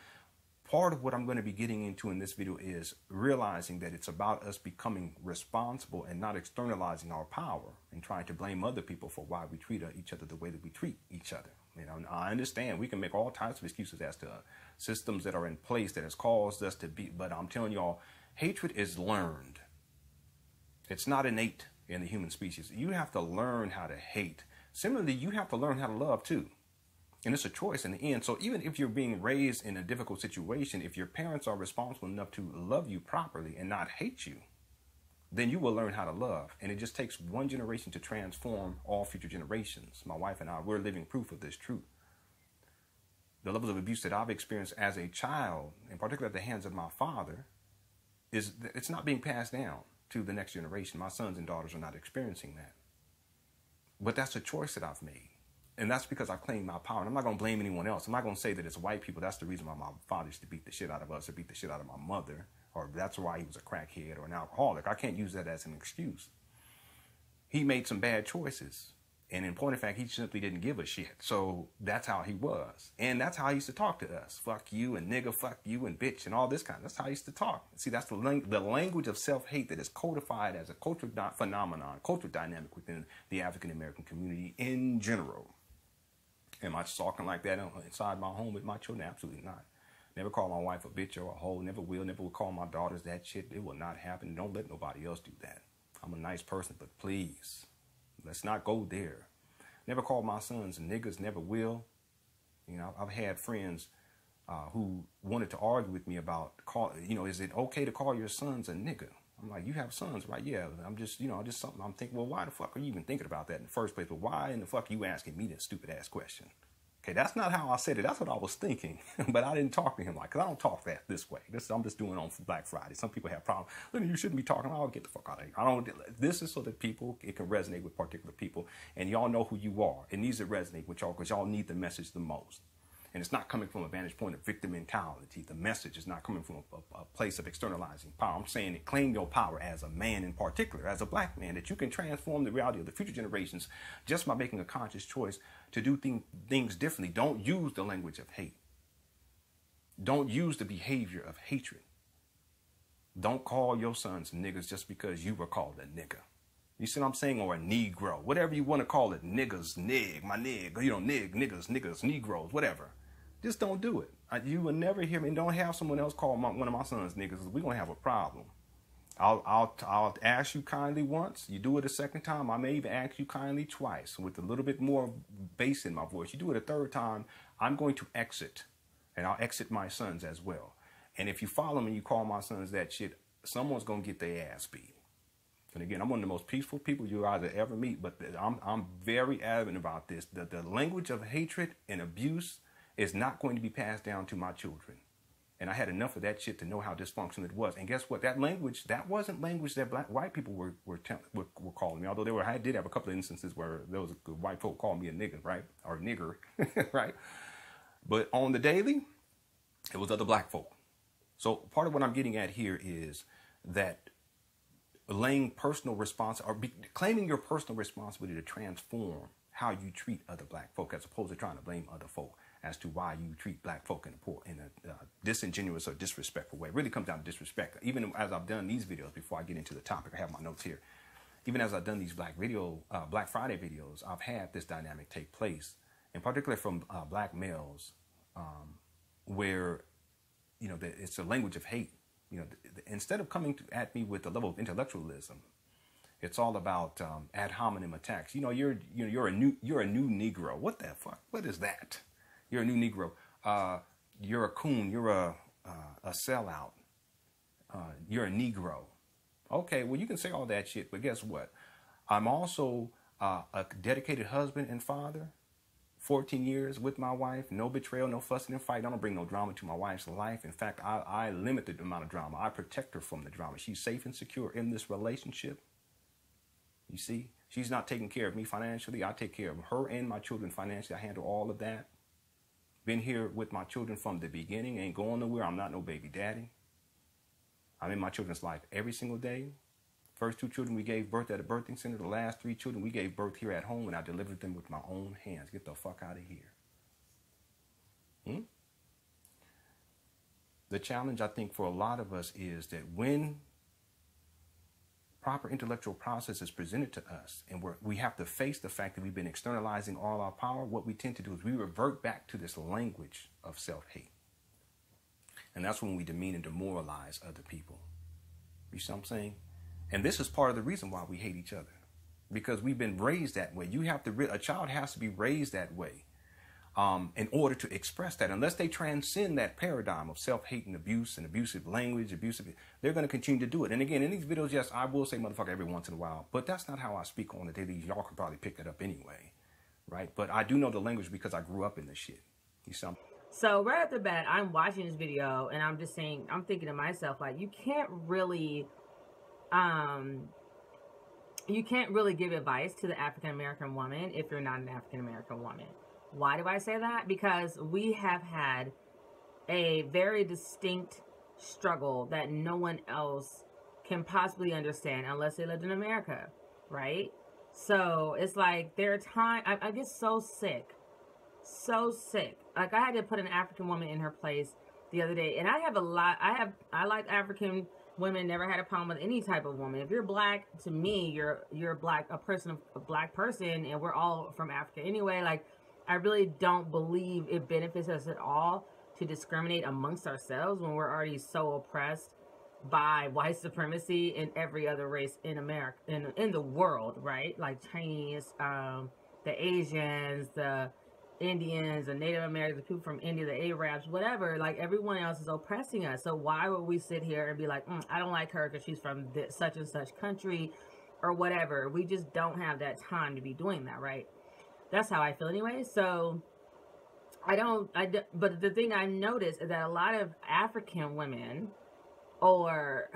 Speaker 7: part of what I'm going to be getting into in this video is realizing that it's about us becoming responsible and not externalizing our power and trying to blame other people for why we treat each other the way that we treat each other. I understand we can make all types of excuses as to systems that are in place that has caused us to be, but I'm telling y'all, hatred is learned. It's not innate in the human species. You have to learn how to hate. Similarly, you have to learn how to love too. And it's a choice in the end. So even if you're being raised in a difficult situation, if your parents are responsible enough to love you properly and not hate you, then you will learn how to love. And it just takes one generation to transform all future generations. My wife and I, we're living proof of this truth. The levels of abuse that I've experienced as a child, in particular at the hands of my father, it's not being passed down to the next generation. My sons and daughters are not experiencing that. But that's a choice that I've made. And that's because I claim my power. And I'm not going to blame anyone else. I'm not going to say that it's white people. That's the reason why my father used to beat the shit out of us or beat the shit out of my mother. Or that's why he was a crackhead or an alcoholic. I can't use that as an excuse. He made some bad choices. And in point of fact, he simply didn't give a shit. So that's how he was. And that's how he used to talk to us. Fuck you and nigga, fuck you and bitch and all this kind. That's how he used to talk. See, that's the language of self-hate that is codified as a cultural phenomenon, cultural dynamic within the African-American community in general. Am I talking like that inside my home with my children? Absolutely not. Never call my wife a bitch or a hoe. Never will call my daughters that shit. It will not happen. Don't let nobody else do that. I'm a nice person, but please, let's not go there. Never call my sons niggas. Never will. I've had friends who wanted to argue with me about is it okay to call your sons a nigga? I'm like, you have sons, right? Yeah. I'm just, just something I'm thinking, well, why the fuck are you even thinking about that in the first place? But why in the fuck are you asking me that stupid ass question? Okay, that's not how I said it. That's what I was thinking. But I didn't talk to him because I don't talk this way. I'm just doing it on Black Friday. Some people have problems. You shouldn't be talking. I'll get the fuck out of here. This is so that it can resonate with particular people. And y'all know who you are. It needs to resonate with y'all because y'all need the message the most. And it's not coming from a vantage point of victim mentality. The message is not coming from a place of externalizing power. I'm saying it, claim your power as a man in particular, as a black man, that you can transform the reality of the future generations just by making a conscious choice to do things differently. Don't use the language of hate. Don't use the behavior of hatred. Don't call your sons niggas just because you were called a nigga. You see what I'm saying? Or a Negro, whatever you want to call it. Niggas, nig, my nig, niggas, Negroes, whatever. Just don't do it. You will never hear me. Don't have someone else call one of my sons niggas. We're going to have a problem. I'll ask you kindly once. You do it a second time. I may even ask you kindly twice with a little bit more bass in my voice. You do it a third time, I'm going to exit. And I'll exit my sons as well. And if you follow me and you call my sons that shit, someone's going to get their ass beat. And again, I'm one of the most peaceful people you guys will ever meet, but I'm very adamant about this. The language of hatred and abuse is not going to be passed down to my children. And I had enough of that shit to know how dysfunctional it was. And guess what? That language, that wasn't language that white people were calling me. Although I did have a couple of instances where there was white folk calling me a nigga, right? Or nigger, right? But on the daily, it was other black folk. So part of what I'm getting at here is that laying personal claiming your personal responsibility to transform how you treat other black folk, as opposed to trying to blame other folk as to why you treat black folk in a disingenuous or disrespectful way. It really comes down to disrespect. Even as I've done these videos, before I get into the topic, I have my notes here. Even as I've done these Black Friday videos, I've had this dynamic take place, in particular from black males, where it's a language of hate. Instead of coming at me with a level of intellectualism, it's all about ad hominem attacks. You're a new Negro. What the fuck? What is that? You're a new Negro. You're a coon. You're a sellout. You're a Negro. Okay, well, you can say all that shit, but guess what? I'm also a dedicated husband and father. 14 years with my wife, no betrayal, no fussing and fighting. I don't bring no drama to my wife's life. In fact, I limit the amount of drama. I protect her from the drama. She's safe and secure in this relationship. You see, she's not taking care of me financially. I take care of her and my children financially. I handle all of that. Been here with my children from the beginning. Ain't going nowhere. I'm not no baby daddy. I'm in my children's life every single day. First 2 children we gave birth at a birthing center. The last 3 children we gave birth here at home, and I delivered them with my own hands. Get the fuck out of here. The challenge, I think, for a lot of us is that when proper intellectual process is presented to us and we have to face the fact that we've been externalizing all our power, what we tend to do is we revert back to this language of self-hate. And that's when we demean and demoralize other people. You see what I'm saying? And this is part of the reason why we hate each other. Because we've been raised that way. A child has to be raised that way in order to express that. Unless they transcend that paradigm of self-hate and abuse and abusive language, they're going to continue to do it. And again, in these videos, yes, I will say motherfucker every once in a while, but that's not how I speak on the daily. Y'all could probably pick that up anyway, right? But I do know the language because I grew up in this shit. You see?
Speaker 3: So right off the bat, I'm watching this video and I'm just saying, I'm thinking to myself, like, you can't really give advice to the African-American woman if you're not an African-American woman. Why do I say that? Because we have had a very distinct struggle that no one else can possibly understand unless they lived in America, right? So it's like there are times I get so sick. Like I had to put an African woman in her place the other day, and I like African women, never had a problem with any type of woman. If you're black, to me, you're black, a black person, and we're all from Africa anyway. Like, I really don't believe it benefits us at all to discriminate amongst ourselves when we're already so oppressed by white supremacy in every other race in America, in the world, right? Like Chinese, the Asians, the Indians, the Native Americans, the people from India, the Arabs, whatever. Like, everyone else is oppressing us. So why would we sit here and be like, I don't like her because she's from such and such country or whatever? We just don't have that time to be doing that, right? That's how I feel anyway. So but the thing I noticed is that a lot of African women, or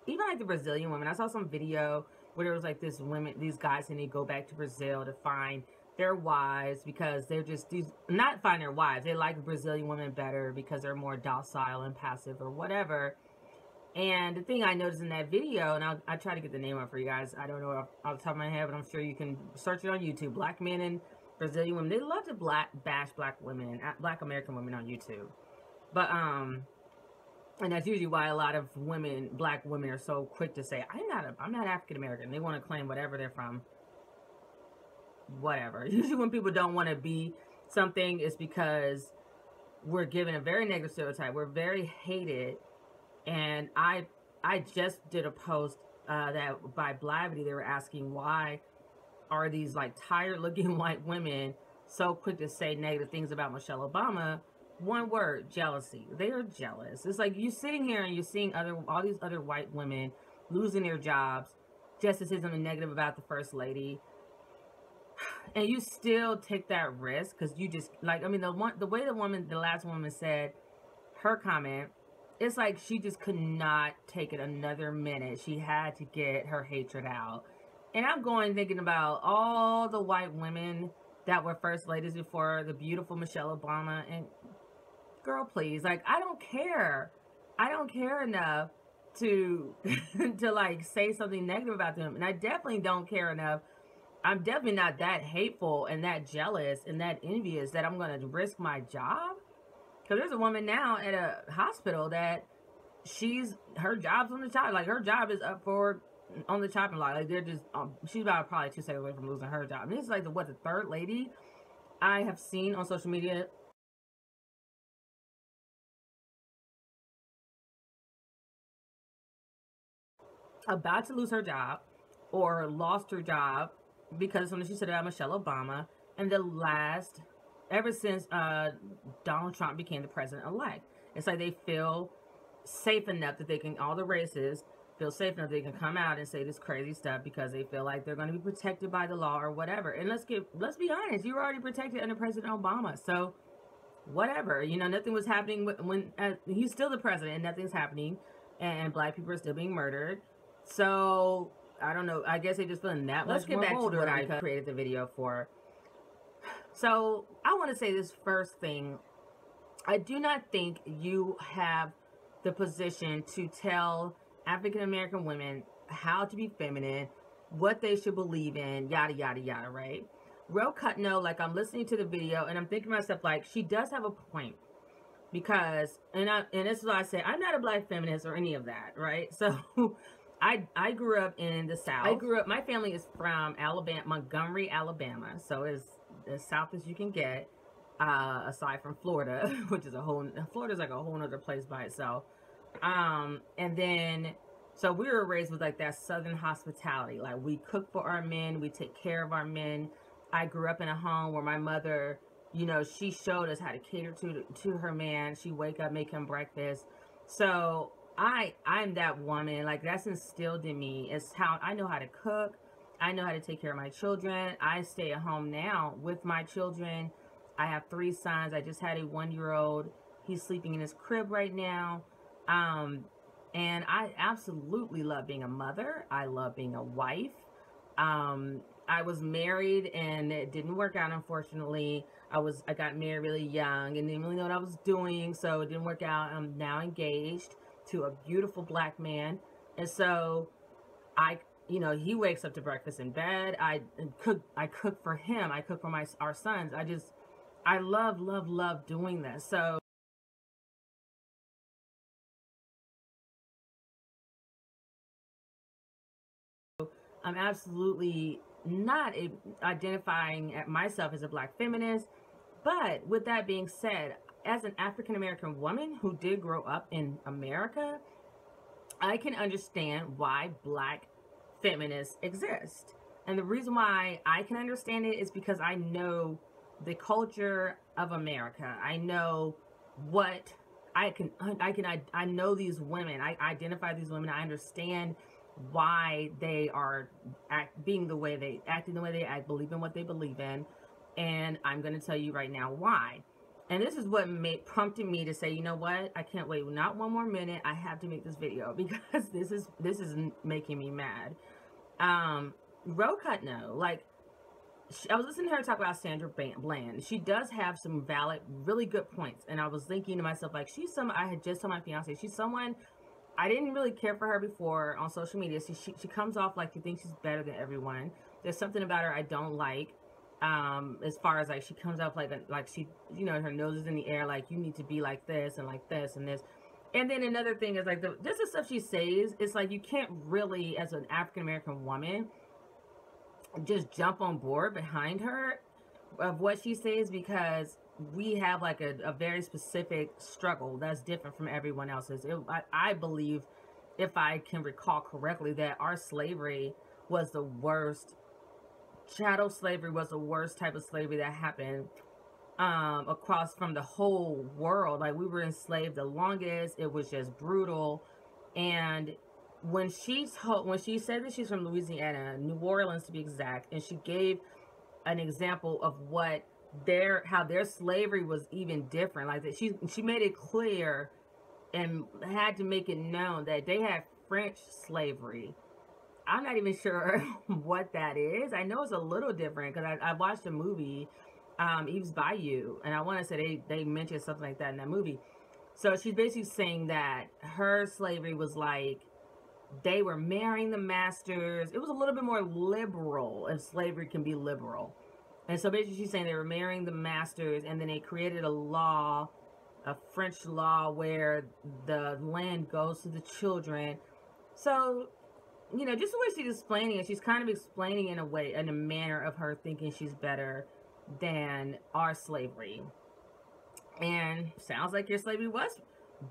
Speaker 3: even like the Brazilian women, I saw some video where there was like these guys, and they go back to Brazil to find their wives because they're just not find their wives. They like Brazilian women better because they're more docile and passive or whatever. And the thing I noticed in that video, and I'll try to get the name up for you guys. I don't know off the top of my head, but I'm sure you can search it on YouTube. Black men and Brazilian women. They love to bash black women, black American women on YouTube. But, and that's usually why a lot of black women are so quick to say, I'm not African American. They want to claim whatever they're from. Whatever. Usually when people don't want to be something, it's because we're given a very negative stereotype. We're very hated. And I just did a post that by Blavity, they were asking, why are these like tired looking white women so quick to say negative things about Michelle Obama? One word: jealousy. They are jealous. It's like you sitting here and you're seeing all these other white women losing their jobs just to say something negative about the first lady, and you still take that risk because you just like, I mean, the way the last woman said her comment, it's like she just could not take it another minute. She had to get her hatred out. And I'm thinking about all the white women that were first ladies before the beautiful Michelle Obama. And girl, please, like, I don't care. I don't care enough to like say something negative about them. And I definitely don't care enough. I'm definitely not that hateful and that jealous and that envious that I'm going to risk my job. Because there's a woman now at a hospital that her job's on the top. Like, her job is up on the chopping block. Like, they're just, she's about probably 2 seconds away from losing her job. And this is like the third lady I have seen on social media about to lose her job or lost her job because of something she said about Michelle Obama. And ever since Donald Trump became the president-elect. It's like they feel safe enough that all the races feel safe enough they can come out and say this crazy stuff because they feel like they're going to be protected by the law or whatever. And let's be honest, you were already protected under President Obama. So whatever, nothing was happening when he's still the president and nothing's happening and black people are still being murdered. So I don't know. I guess they just feeling that much more bolder. Let's get back to what I created the video for. So I want to say this first thing. I do not think you have the position to tell African American women how to be feminine, what they should believe in, yada, yada, yada, right? Real Cutno, like, I'm listening to the video and I'm thinking to myself, like, she does have a point. Because, and this is why I say, I'm not a black feminist or any of that, right? So, I grew up in the South. My family is from Alabama, Montgomery, Alabama. So it's as south as you can get, aside from Florida, which is Florida's like a whole other place by itself. And then, so we were raised with like that Southern hospitality. Like, we cook for our men, we take care of our men. I grew up in a home where my mother, you know, she showed us how to cater to her man. She wake up, make him breakfast. So I'm that woman. Like, that's instilled in me. It's how I know how to cook. I know how to take care of my children. I stay at home now with my children. I have 3 sons. I just had a 1-year-old. He's sleeping in his crib right now. And I absolutely love being a mother. I love being a wife. I was married and it didn't work out, unfortunately. I got married really young and didn't really know what I was doing, so it didn't work out. I'm now engaged to a beautiful black man. And so you know, he wakes up to breakfast in bed. I cook for him. I cook for our sons. I love doing this. So I'm absolutely not identifying myself as a black feminist. But with that being said, as an African American woman who did grow up in America, I can understand why black feminists exist. And the reason why I can understand it is because I know the culture of America. I know what I know these women. I identify these women. I understand why they are acting the way they act, believe in what they believe in. And I'm going to tell you right now why. And this is what prompted me to say, you know what? I can't wait not one more minute. I have to make this video because this is making me mad. Ro Cutno, like, I was listening to her talk about Sandra Bland. She does have some valid, really good points. And I was thinking to myself, like, I had just told my fiance, she's someone, I didn't really care for her before on social media. She comes off like you think she's better than everyone. There's something about her I don't like. As far as like she comes off like she, you know, her nose is in the air, like you need to be like this and like this and this. And then another thing is like this is stuff she says. It's like you can't really, as an African American woman, just jump on board behind her of what she says, because we have like a very specific struggle that's different from everyone else's. I believe, if I can recall correctly, that our slavery was the worst. Chattel slavery was the worst type of slavery that happened across from the whole world. Like, we were enslaved the longest. It was just brutal. And when she said that she's from Louisiana, New Orleans to be exact, and she gave an example of how their slavery was even different. Like, that she made it clear and had to make it known that they had French slavery. I'm not even sure what that is. I know it's a little different because I watched a movie, Eve's Bayou, and I want to say they mentioned something like that in that movie. So she's basically saying that her slavery was like they were marrying the masters. It was a little bit more liberal, if slavery can be liberal. And so basically she's saying they were marrying the masters, and then they created a law, a French law, where the land goes to the children. So, you know, just the way she's explaining it, she's kind of explaining in a manner of her thinking she's better than our slavery. And sounds like your slavery was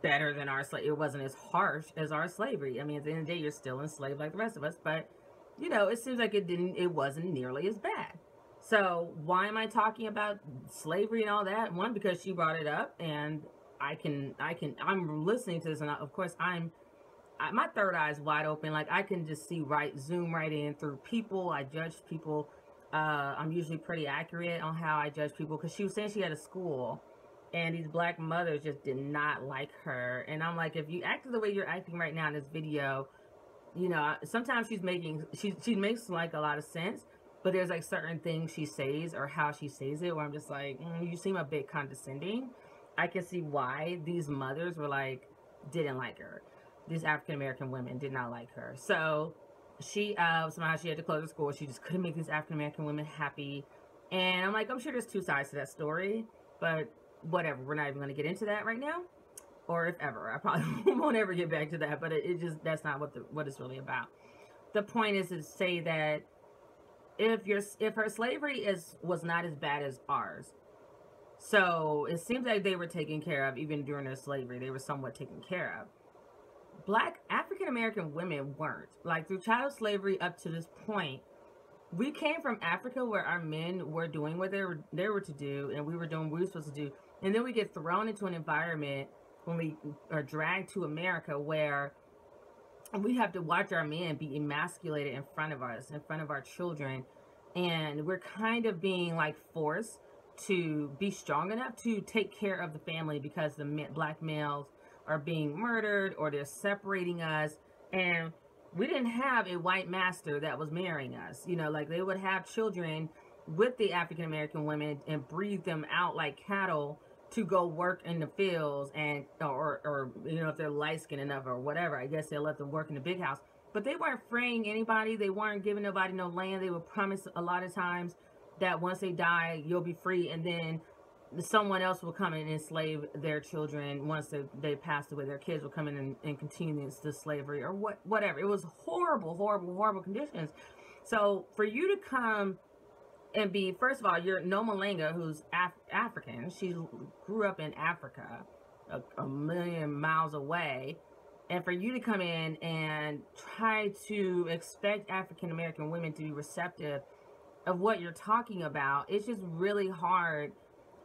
Speaker 3: better than our slavery. It wasn't as harsh as our slavery. I mean, at the end of the day, you're still enslaved like the rest of us. But, you know, it seems like it wasn't nearly as bad. So why am I talking about slavery and all that? One, because she brought it up, and I'm listening to this, and of course my third eye is wide open. Like, I can just zoom right in through people. I judge people. I'm usually pretty accurate on how I judge people, because she was saying she had a school and these black mothers just did not like her. And I'm like, if you acted the way you're acting right now in this video, you know, sometimes she makes like a lot of sense, but there's like certain things she says or how she says it where I'm just like, you seem a bit condescending. I can see why these mothers were like, didn't like her. These African American women did not like her. So she somehow she had to close the school. She just couldn't make these African American women happy. And I'm like, I'm sure there's two sides to that story, but whatever. We're not even going to get into that right now, or if ever. I probably won't ever get back to that. But it just, that's not what it's really about. The point is to say that if her slavery was not as bad as ours, so it seems like they were taken care of even during their slavery. They were somewhat taken care of. Black African American women weren't. Like through chattel slavery up to this point, we came from Africa where our men were doing what they were to do, and we were doing what we were supposed to do. And then we get thrown into an environment when we are dragged to America where we have to watch our men be emasculated in front of us, in front of our children. And we're kind of being like forced to be strong enough to take care of the family because the black males are being murdered or they're separating us. And we didn't have a white master that was marrying us. You know, like they would have children with the African American women and breed them out like cattle to go work in the fields, and or you know, if they're light skinned enough or whatever, I guess they'll let them work in the big house. But they weren't freeing anybody. They weren't giving nobody no land. They would promise a lot of times that once they die, you'll be free, and then someone else will come in and enslave their children. Once they passed away, their kids will come in and continue the slavery or whatever. It was horrible conditions. So for you to come and be, first of all, you're Nomalanga, who's African. She grew up in Africa, a million miles away. And for you to come in and try to expect African American women to be receptive of what you're talking about, it's just really hard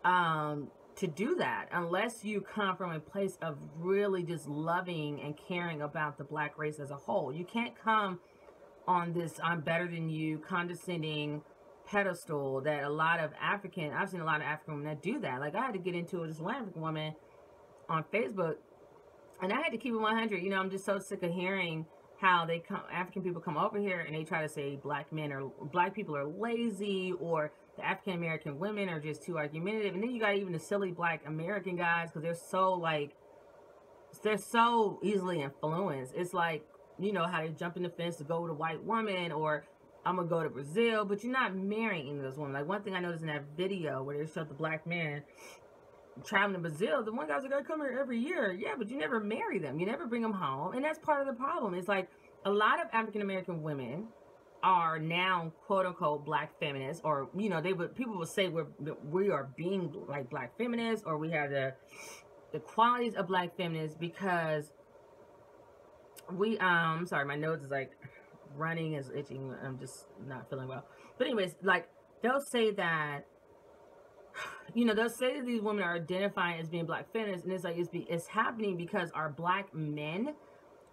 Speaker 3: to do that unless you come from a place of really just loving and caring about the black race as a whole. You can't come on this I'm better than you condescending pedestal that I've seen a lot of African women that do that. Like I had to get into this one African woman on Facebook, and I had to keep it 100. You know, I'm just so sick of hearing how African people come over here and they try to say black people are lazy, or the African American women are just too argumentative. And then you got even the silly black American guys, because they're so easily influenced. It's like, you know, how they jump in the fence to go with a white woman, or I'm gonna go to Brazil, but you're not marrying any of those women. Like one thing I noticed in that video where they showed the black man traveling to Brazil, the one guy's like, I come here every year. Yeah, but you never marry them. You never bring them home. And that's part of the problem. It's like a lot of African American women are now quote unquote black feminists, or, you know, people would say we are being like black feminists, or we have the qualities of black feminists because we, sorry, my nose is like running, is itching. I'm just not feeling well. But anyways, like they'll say that, you know, they'll say that these women are identifying as being black feminists, and it's like it's happening because our black men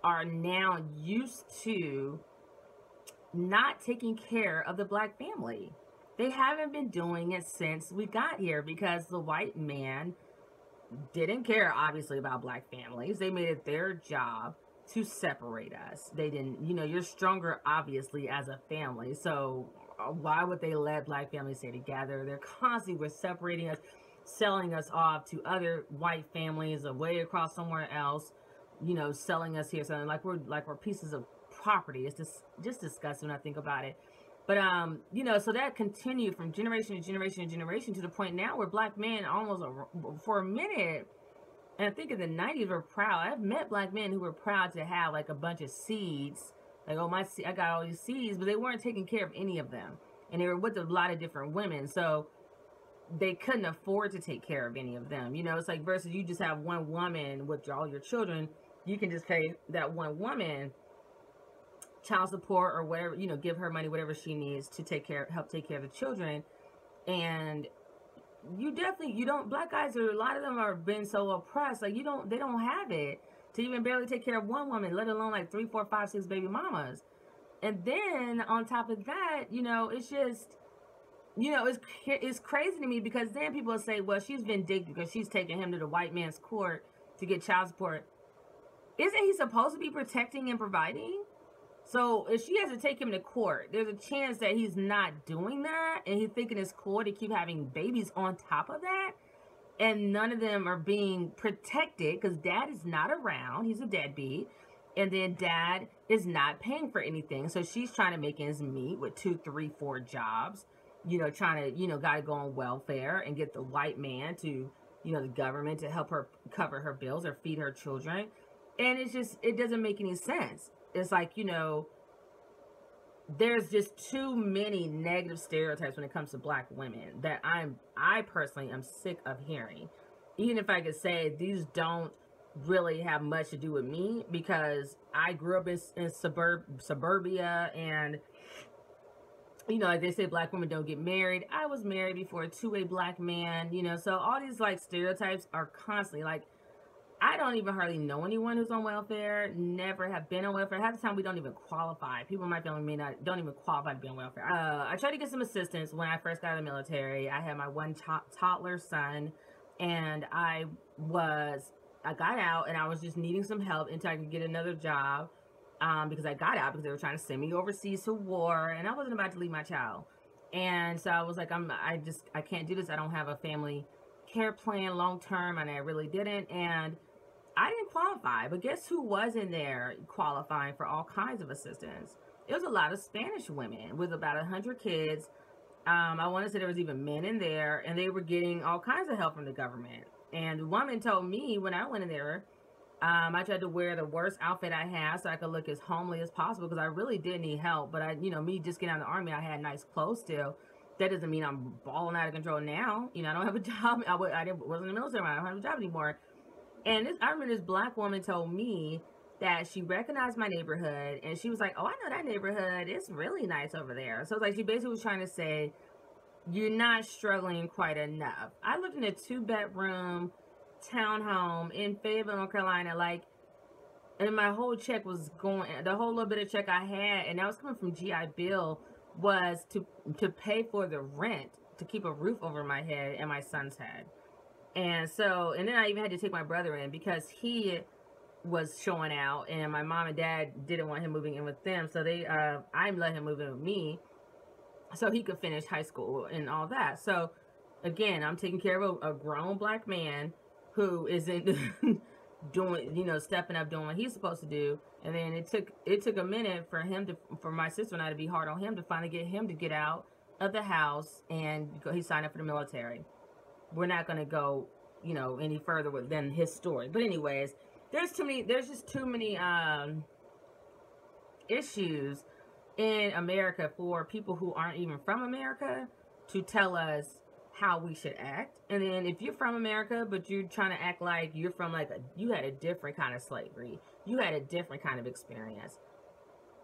Speaker 3: are now used to not taking care of the black family. They haven't been doing it since we got here because the white man didn't care, obviously, about black families. They made it their job to separate us. They didn't, you know, you're stronger, obviously, as a family. So why would they let black families stay together? They're constantly separating us, selling us off to other white families away across somewhere else, you know, selling us here, something like we're pieces of property. It's just disgusting when I think about it. But you know, so that continued from generation to generation to generation to the point now where black men almost for a minute, and I think in the 90s were proud. I've met black men who were proud to have like a bunch of seeds. Like, oh, I got all these seeds, but they weren't taking care of any of them. And they were with a lot of different women. So they couldn't afford to take care of any of them. You know, it's like versus you just have one woman with all your children. You can just pay that one woman child support or whatever, you know, give her money, whatever she needs to help take care of the children. And black guys a lot of them are been so oppressed. Like they don't have it to even barely take care of one woman, let alone like 3, 4, 5, 6 baby mamas. And then on top of that, you know, it's just, you know, it's crazy to me because then people will say, well, she's vindictive because she's taking him to the white man's court to get child support. Isn't he supposed to be protecting and providing? So if she has to take him to court, there's a chance that he's not doing that, and he's thinking it's cool to keep having babies on top of that, and none of them are being protected because dad is not around. He's a deadbeat. And then dad is not paying for anything. So she's trying to make ends meet with 2, 3, 4 jobs, trying to, got to go on welfare and get the white man to, the government to help her cover her bills or feed her children. And it doesn't make any sense. It's like, there's just too many negative stereotypes when it comes to black women that I personally am sick of hearing. Even if I could say these don't really have much to do with me, because I grew up in suburbia, and like they say black women don't get married. I was married before a two-way black man, so all these like stereotypes are constantly like, I don't even hardly know anyone who's on welfare, never have been on welfare. Half the time we don't even qualify. People in my family don't even qualify to be on welfare. I tried to get some assistance when I first got out of the military. I had my one toddler son, and I got out and I was just needing some help until I could get another job, because I got out because they were trying to send me overseas to war, and I wasn't about to leave my child. And so I was like, I can't do this. I don't have a family care plan long term, and I really didn't. And I didn't qualify, but guess who was in there qualifying for all kinds of assistance? It was a lot of Spanish women with about 100 kids. I want to say there was even men in there, and they were getting all kinds of help from the government. And the woman told me when I went in there, I tried to wear the worst outfit I had so I could look as homely as possible, because I really did need help. But me just getting out of the army, I had nice clothes still. That doesn't mean I'm balling out of control now. I don't have a job. Wasn't in the military. I don't have a job anymore. And I remember this black woman told me that she recognized my neighborhood, and she was like, oh, I know that neighborhood. It's really nice over there. So it's like she basically was trying to say, you're not struggling quite enough. I lived in a 2-bedroom townhome in Fayetteville, North Carolina, and my whole check was going, the whole little bit of check I had, and that was coming from GI Bill, was to pay for the rent, to keep a roof over my head and my son's head. And then I even had to take my brother in because he was showing out, and my mom and dad didn't want him moving in with them. So I let him move in with me so he could finish high school and all that. So again, I'm taking care of a grown black man who isn't doing, stepping up, doing what he's supposed to do. And then it took a minute for my sister and I to be hard on him to finally get him to get out of the house, and he signed up for the military. We're not going to go, any further than his story. But anyways, there's just too many issues in America for people who aren't even from America to tell us how we should act. And then if you're from America, but you're trying to act like you're from you had a different kind of slavery, you had a different kind of experience.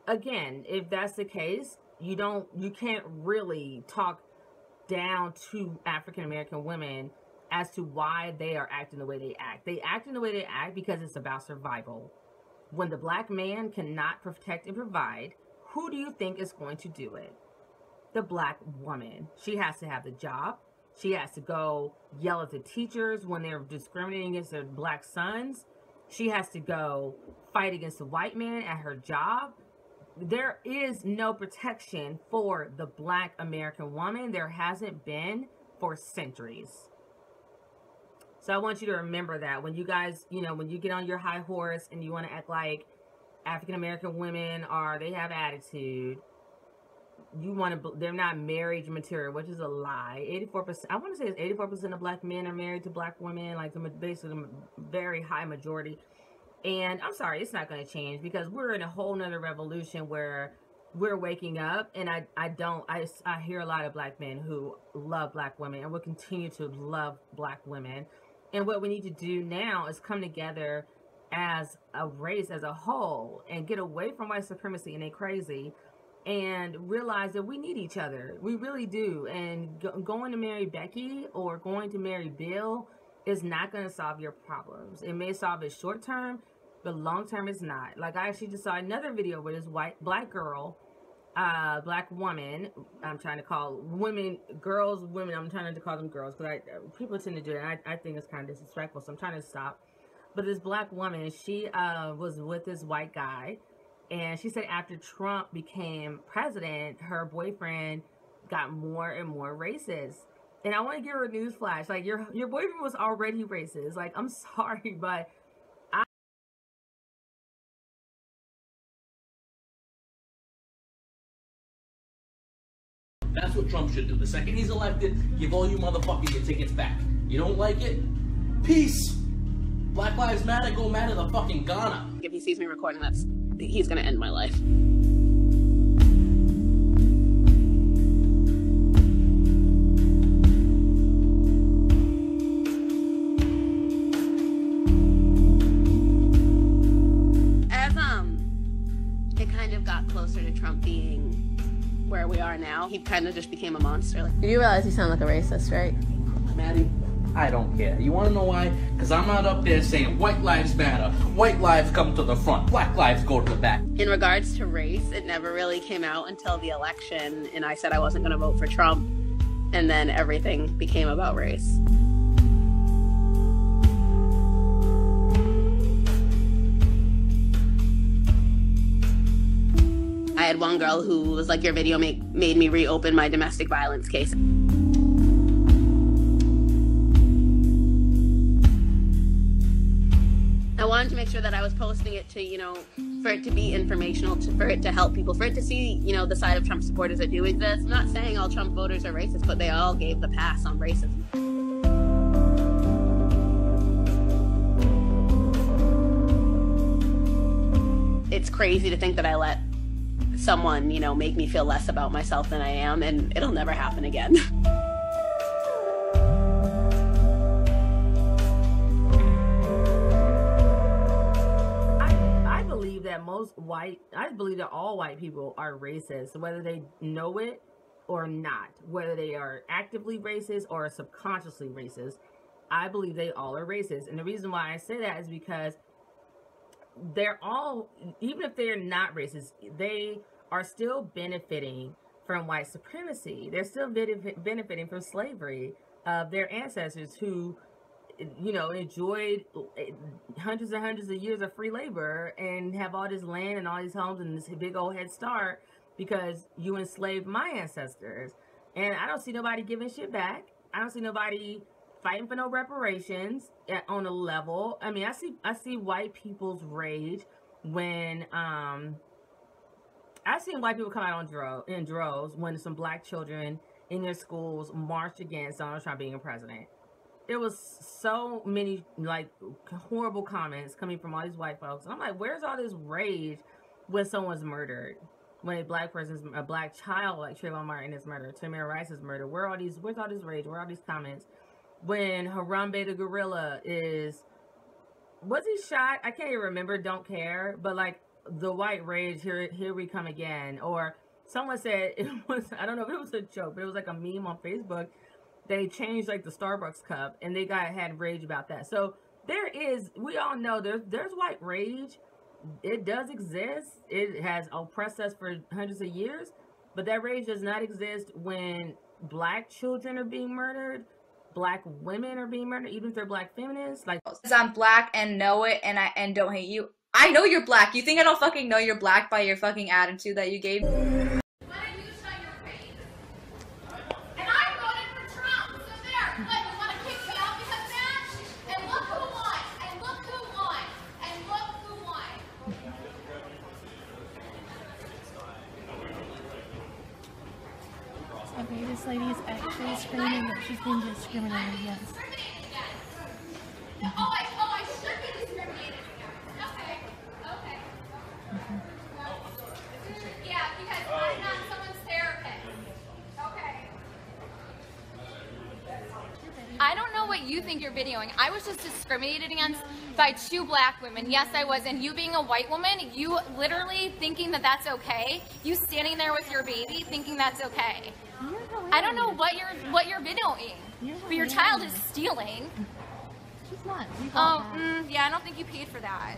Speaker 3: Again, if that's the case, you can't really talk down to African American women as to why they are acting the way they act. They act in the way they act because it's about survival. When the black man cannot protect and provide, who do you think is going to do it? The black woman. She has to have the job. She has to go yell at the teachers when they're discriminating against their black sons. She has to go fight against the white man at her job. There is no protection for the black American woman. There hasn't been for centuries. So I want you to remember that when you guys, when you get on your high horse and you want to act like African American women they have attitude, they're not marriage material, which is a lie. 84%, I want to say it's 84% of black men are married to black women, basically the very high majority. And I'm sorry, it's not going to change, because we're in a whole nother revolution where we're waking up. And I hear a lot of black men who love black women and will continue to love black women. And what we need to do now is come together as a race, as a whole, and get away from white supremacy and they crazy, and realize that we need each other. We really do. And going to marry Becky or going to marry Bill is not going to solve your problems. It may solve it short term, but long term it's not. I actually just saw another video where this black woman, I'm trying to call women, I'm trying to call them girls, because people tend to do it. I think it's kind of disrespectful, so I'm trying to stop. But this black woman, she was with this white guy, And she said after Trump became president, her boyfriend got more and more racist. And I want to give her a news flash. Like, your boyfriend was already racist. Like, I'm sorry, but
Speaker 8: That's what Trump should do. The second he's elected, give all you motherfuckers your tickets back. You don't like it? Peace. Black Lives Matter, go matter the fucking Ghana.
Speaker 9: If he sees me recording, he's gonna end my life. As it kind of got closer to Trump being where we are now, he kind of just became a monster. You realize you sound like a racist, right?
Speaker 8: Maddie, I don't care. You want to know why? Because I'm not up there saying white lives matter, white lives come to the front, black lives go to the back.
Speaker 9: In regards to race, it never really came out until the election, and I said I wasn't going to vote for Trump, and then everything became about race. I had one girl who was like, your video made me reopen my domestic violence case. I wanted to make sure that I was posting it to, for it to be informational, for it to help people, for it to see, the side of Trump supporters that do exist. I'm not saying all Trump voters are racist, but they all gave the pass on racism. It's crazy to think that I let someone, make me feel less about myself than I am, and it'll never happen again.
Speaker 3: I believe that all white people are racist, whether they know it or not, whether they are actively racist or subconsciously racist. I believe they all are racist. And the reason why I say that is because they're all, even if they're not racist, they are still benefiting from white supremacy. They're still benefiting from slavery of their ancestors who, enjoyed hundreds and hundreds of years of free labor and have all this land and all these homes and this big old head start because you enslaved my ancestors. And I don't see nobody giving shit back. I don't see nobody fighting for no reparations on a level. I mean, I see white people's rage when I've seen white people come out in droves when some black children in their schools marched against Donald Trump being president. There was so many horrible comments coming from all these white folks. And I'm like, where's all this rage when someone's murdered? When a black child like Trayvon Martin is murdered, Tamir Rice is murdered. Where's all this rage? Where are all these comments? When Harambe the gorilla was he shot? I can't even remember, don't care. But the white rage, here we come again. Or someone said it was, I don't know if it was a joke, but it was like a meme on Facebook. They changed the Starbucks cup and they had rage about that. So we all know there's white rage. It does exist. It has oppressed us for hundreds of years, but that rage does not exist when black children are being murdered, black women are being murdered, even if they're black feminists.
Speaker 10: Because I'm black and know it and don't hate you. I know you're black. You think I don't fucking know you're black by your fucking attitude that you gave?
Speaker 11: Okay, this lady is actually screaming that she's being discriminated against.
Speaker 12: I should be discriminated against. Okay. Yeah, because I'm not someone's therapist. Okay. I don't know what you think you're videoing. I was just discriminated against by two black women. Yes, I was. And you being a white woman, you literally thinking that that's okay. You standing there with your baby thinking that's okay. I don't know what you're videoing. But your child is stealing.
Speaker 11: She's not.
Speaker 12: Yeah, I don't think you paid for that.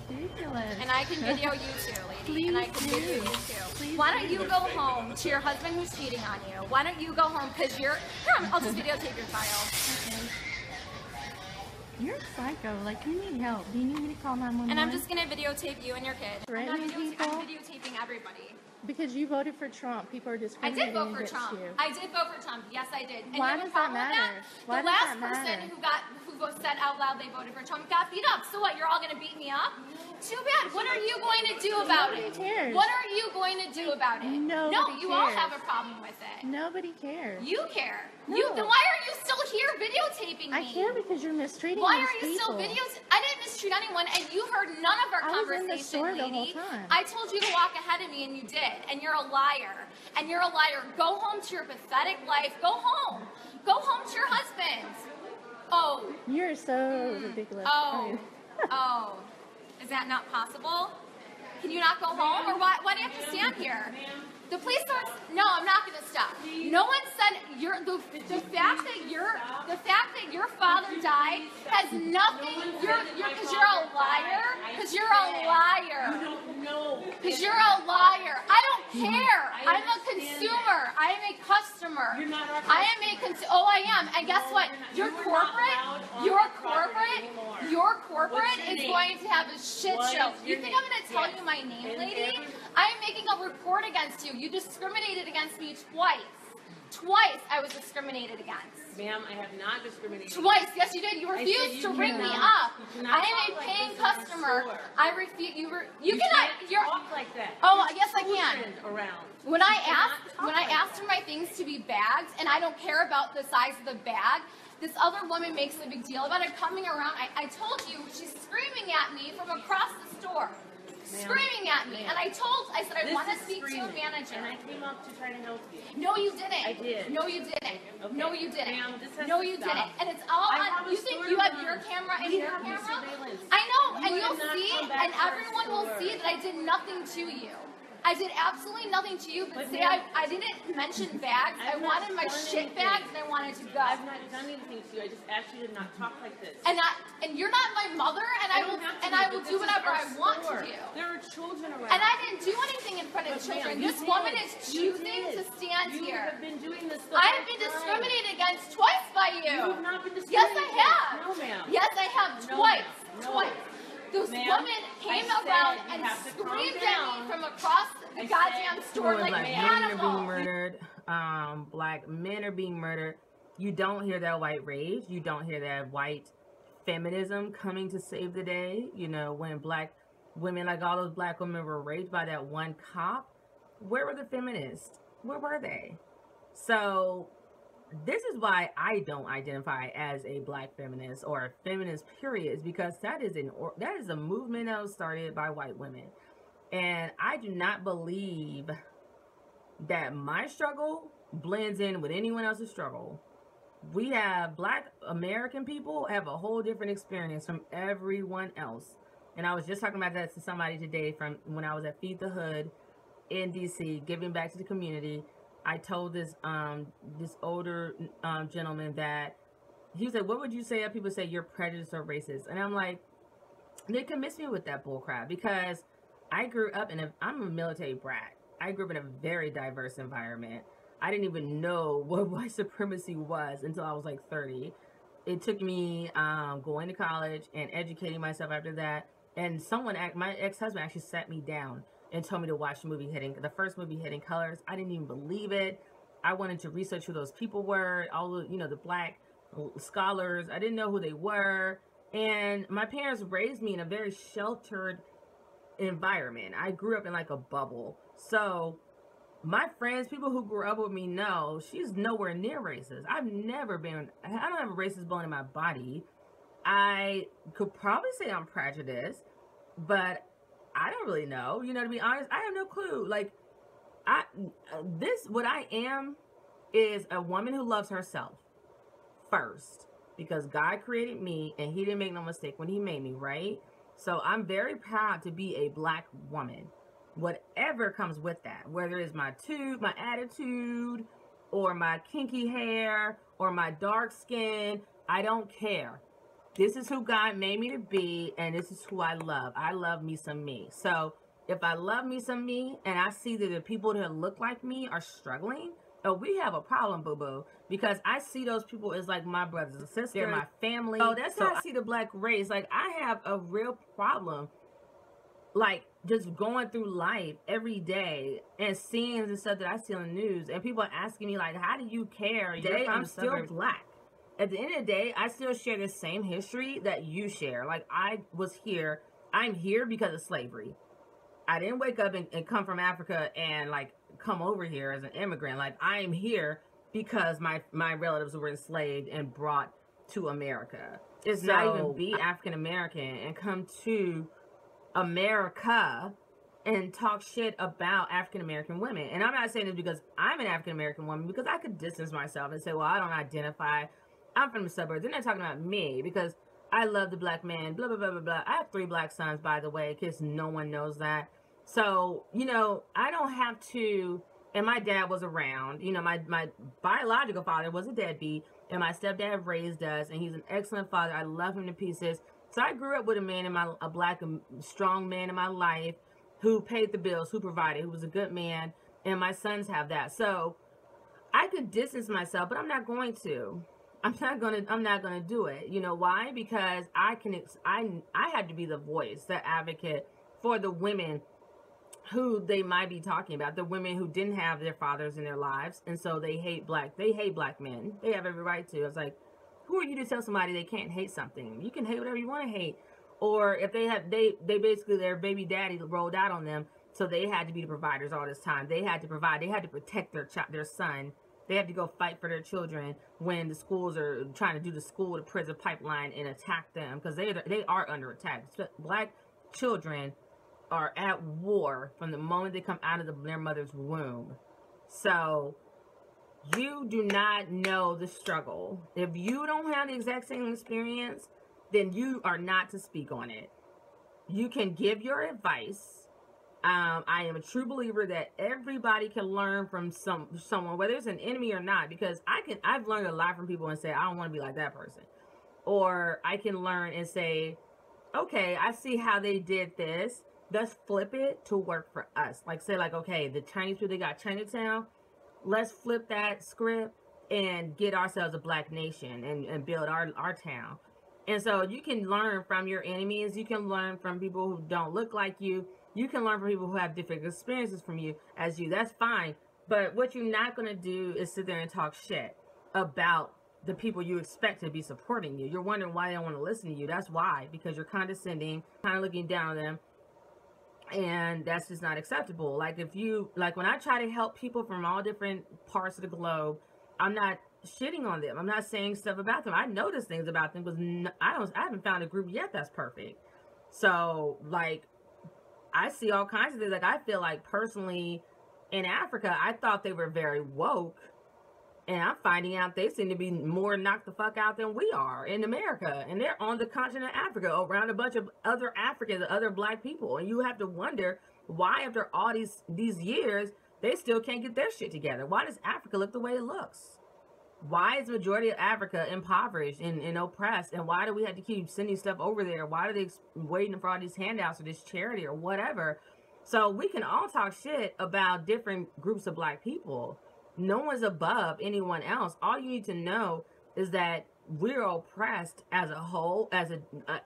Speaker 11: Ridiculous.
Speaker 12: And I can video you too, lady.
Speaker 11: Please
Speaker 12: and I can video you too. Why don't you go home to your husband who's cheating on you? Why don't you go home because I'll just videotape your child.
Speaker 11: You're a psycho. Like, you need help. Do you need me to call 911?
Speaker 12: And I'm just gonna videotape you and your kid.
Speaker 11: Threatening people?
Speaker 12: I'm videotaping everybody.
Speaker 11: Because you voted for Trump. People are
Speaker 12: I
Speaker 11: discriminating
Speaker 12: did vote for
Speaker 11: against
Speaker 12: Trump.
Speaker 11: you.
Speaker 12: I did vote for Trump. Yes, I did. And
Speaker 11: Why
Speaker 12: you have a
Speaker 11: does that
Speaker 12: problem with
Speaker 11: matter? Why
Speaker 12: the
Speaker 11: does
Speaker 12: last
Speaker 11: that matter?
Speaker 12: person who said out loud they voted for Trump got beat up. So what? You're all gonna beat me up? Too bad. What are you going to do about it?
Speaker 11: Nobody cares.
Speaker 12: What are you going to do about it?
Speaker 11: Nobody
Speaker 12: no, you all
Speaker 11: cares.
Speaker 12: have a problem with it.
Speaker 11: Nobody cares.
Speaker 12: You care.
Speaker 11: No.
Speaker 12: Then why are you still here videotaping me?
Speaker 11: I care because you're mistreating
Speaker 12: Why
Speaker 11: those
Speaker 12: are you
Speaker 11: people.
Speaker 12: still videotaping? I didn't mistreat anyone, and you heard none of our
Speaker 11: I was in
Speaker 12: conversation,
Speaker 11: the store the
Speaker 12: lady.
Speaker 11: whole time.
Speaker 12: I told you to walk ahead of me, and you did. And you're a liar. And you're a liar. Go home to your pathetic life. Go home. Go home to your husband. Oh.
Speaker 11: You're so ridiculous.
Speaker 12: Oh. Oh. Is that not possible? Can you not go home? Or why do you have to stand here? The police are. No, I'm not going to stop. No one said the fact that your father died has nothing. Because you're a liar. Because you're a liar.
Speaker 2: You don't know.
Speaker 12: Because you're a liar. I don't care. I'm a consumer. I am a customer.
Speaker 2: You're not our
Speaker 12: I am a consumer. Oh, I am. And guess what? Your corporate is going to have a shit show. You think I'm going to tell you my name, lady? I am making a report against you. You discriminated against me twice. Twice I was discriminated against.
Speaker 2: Ma'am, I have not discriminated.
Speaker 12: Twice, yes you did. You refused to ring me up. I am a paying customer. I refuse. You cannot. You're
Speaker 2: talk like that.
Speaker 12: Oh, yes I can.
Speaker 2: Around.
Speaker 12: When I asked for my things to be bagged, and I don't care about the size of the bag, this other woman makes a big deal about it coming around. I told you, she's screaming at me from across the store. Screaming at me, and I said I want to speak to a manager.
Speaker 2: And I came up to try to help you.
Speaker 12: No, you didn't.
Speaker 2: I did.
Speaker 12: No, you didn't.
Speaker 2: Okay.
Speaker 12: No, you didn't.
Speaker 2: Ma'am,
Speaker 12: no, you didn't. And it's all on. You think you have your camera and your camera? I know, and you'll see, and everyone will see that I did nothing to you. I did absolutely nothing to you, but say I didn't mention bags. I wanted my shit bags, and I wanted to go.
Speaker 2: I've not done anything to you. I just asked you to not talk like this.
Speaker 12: And you're not my mother, and I will do whatever I want to do.
Speaker 2: There are children around.
Speaker 12: And I didn't do anything in front of children. This woman is choosing to stand here.
Speaker 2: You have been doing this.
Speaker 12: I have been discriminated against twice by you.
Speaker 2: You have not been discriminated.
Speaker 12: Yes, I have.
Speaker 2: No, ma'am.
Speaker 12: Yes, I have.
Speaker 2: No,
Speaker 12: Twice.
Speaker 2: no.
Speaker 12: Twice. This woman came around and screamed at me from across the goddamn store like an
Speaker 3: men are being
Speaker 12: animal.
Speaker 3: murdered. Black men are being murdered. You don't hear that white rage. You don't hear that white feminism coming to save the day. You know, when black women, like all those black women, were raped by that one cop. Where were the feminists? Where were they? So this is why I don't identify as a black feminist or a feminist period, because that is a movement that was started by white women. And I do not believe that my struggle blends in with anyone else's struggle. We have black American people have a whole different experience from everyone else. And I was just talking about that to somebody today from when I was at Feed the Hood in DC, giving back to the community. I told this older gentleman that he said, "What would you say if people say you're prejudiced or racist?" And I'm like, they convince me with that bullcrap, because I grew up I'm a military brat. I grew up in a very diverse environment. I didn't even know what white supremacy was until I was like 30. It took me going to college and educating myself after that. And my ex-husband actually sat me down and told me to watch the first movie, Hidden Colors. I didn't even believe it. I wanted to research who those people were, all the, the black scholars. I didn't know who they were. And my parents raised me in a very sheltered environment. I grew up in like a bubble. So my friends, people who grew up with me know she's nowhere near racist. I don't have a racist bone in my body. I could probably say I'm prejudiced, but I don't really know. To be honest, I have no clue. Like, what I am is a woman who loves herself first, because God created me and he didn't make no mistake when he made me, right? So I'm very proud to be a black woman, whatever comes with that, whether it's my attitude, or my kinky hair, or my dark skin. I don't care. This is who God made me to be, and this is who I love. I love me some me. So if I love me some me, and I see that the people that look like me are struggling, oh, we have a problem, boo-boo, because I see those people as like my brothers and sisters. They're my family. Oh, that's how I see the black race. Like, I have a real problem, like, just going through life every day and seeing the stuff that I see on the news, and people are asking me, like, how do you care? I'm still black. At the end of the day, I still share the same history that you share. Like, I'm here because of slavery. I didn't wake up and come from Africa and like come over here as an immigrant. Like, I am here because my relatives were enslaved and brought to America. It's not even be African American and come to America and talk shit about African American women. And I'm not saying this because I'm an African American woman, because I could distance myself and say, well, I don't identify. I'm from the suburbs. They're not talking about me because I love the black man, blah, blah, blah, blah, blah. I have 3 black sons, by the way, because no one knows that. So, you know, I don't have to, and my dad was around, you know, my biological father was a deadbeat, and my stepdad raised us, and he's an excellent father. I love him to pieces. So I grew up with a black, strong man in my life who paid the bills, who provided, who was a good man, and my sons have that. So I could distance myself, but I'm not going to. I'm not gonna do it. You know why? Because I had to be the voice, the advocate for the women who they might be talking about, the women who didn't have their fathers in their lives, and so they hate black men. They have every right to. It's like, who are you to tell somebody they can't hate something? You can hate whatever you want to hate. Or if they basically, their baby daddy rolled out on them, so they had to be the providers all this time. They had to provide. They had to protect their son. They had to go fight for their children when the schools are trying to do the school to prison pipeline and attack them, because they are under attack. Black children are at war from the moment they come out of their mother's womb. So you do not know the struggle. If you don't have the exact same experience, then you are not to speak on it. You can give your advice. I am a true believer that everybody can learn from someone, whether it's an enemy or not, because I've learned a lot from people and say, I don't want to be like that person. Or I can learn and say, okay, I see how they did this. Let's flip it to work for us. Like, say, like, okay, the Chinese people, they got Chinatown. Let's flip that script and get ourselves a black nation and build our town. And so you can learn from your enemies. You can learn from people who don't look like you. You can learn from people who have different experiences from you as you. That's fine. But what you're not going to do is sit there and talk shit about the people you expect to be supporting you. You're wondering why they don't want to listen to you. That's why. Because you're condescending, kind of looking down on them. And that's just not acceptable. Like, when I try to help people from all different parts of the globe, I'm not shitting on them. I'm not saying stuff about them. I notice things about them because I haven't found a group yet that's perfect. So, like, I see all kinds of things. Like, I feel like personally in Africa, I thought they were very woke, and I'm finding out they seem to be more knocked the fuck out than we are in America. And they're on the continent of Africa around a bunch of other Africans, other black people. And you have to wonder why, after all these years, they still can't get their shit together. Why does Africa look the way it looks? Why is the majority of Africa impoverished and oppressed? And why do we have to keep sending stuff over there? Why are they waiting for all these handouts or this charity or whatever? So we can all talk shit about different groups of black people. No one's above anyone else. All you need to know is that we're oppressed as a whole.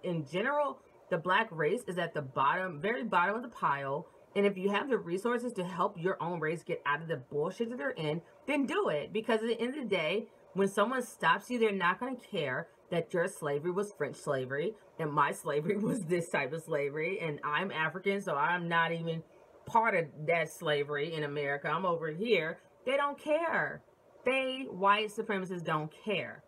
Speaker 3: In general, the black race is at the bottom, very bottom of the pile. And if you have the resources to help your own race get out of the bullshit that they're in, then do it. Because at the end of the day, when someone stops you, they're not going to care that your slavery was French slavery and my slavery was this type of slavery. And I'm African, so I'm not even part of that slavery in America. I'm over here. They don't care. White supremacists don't care.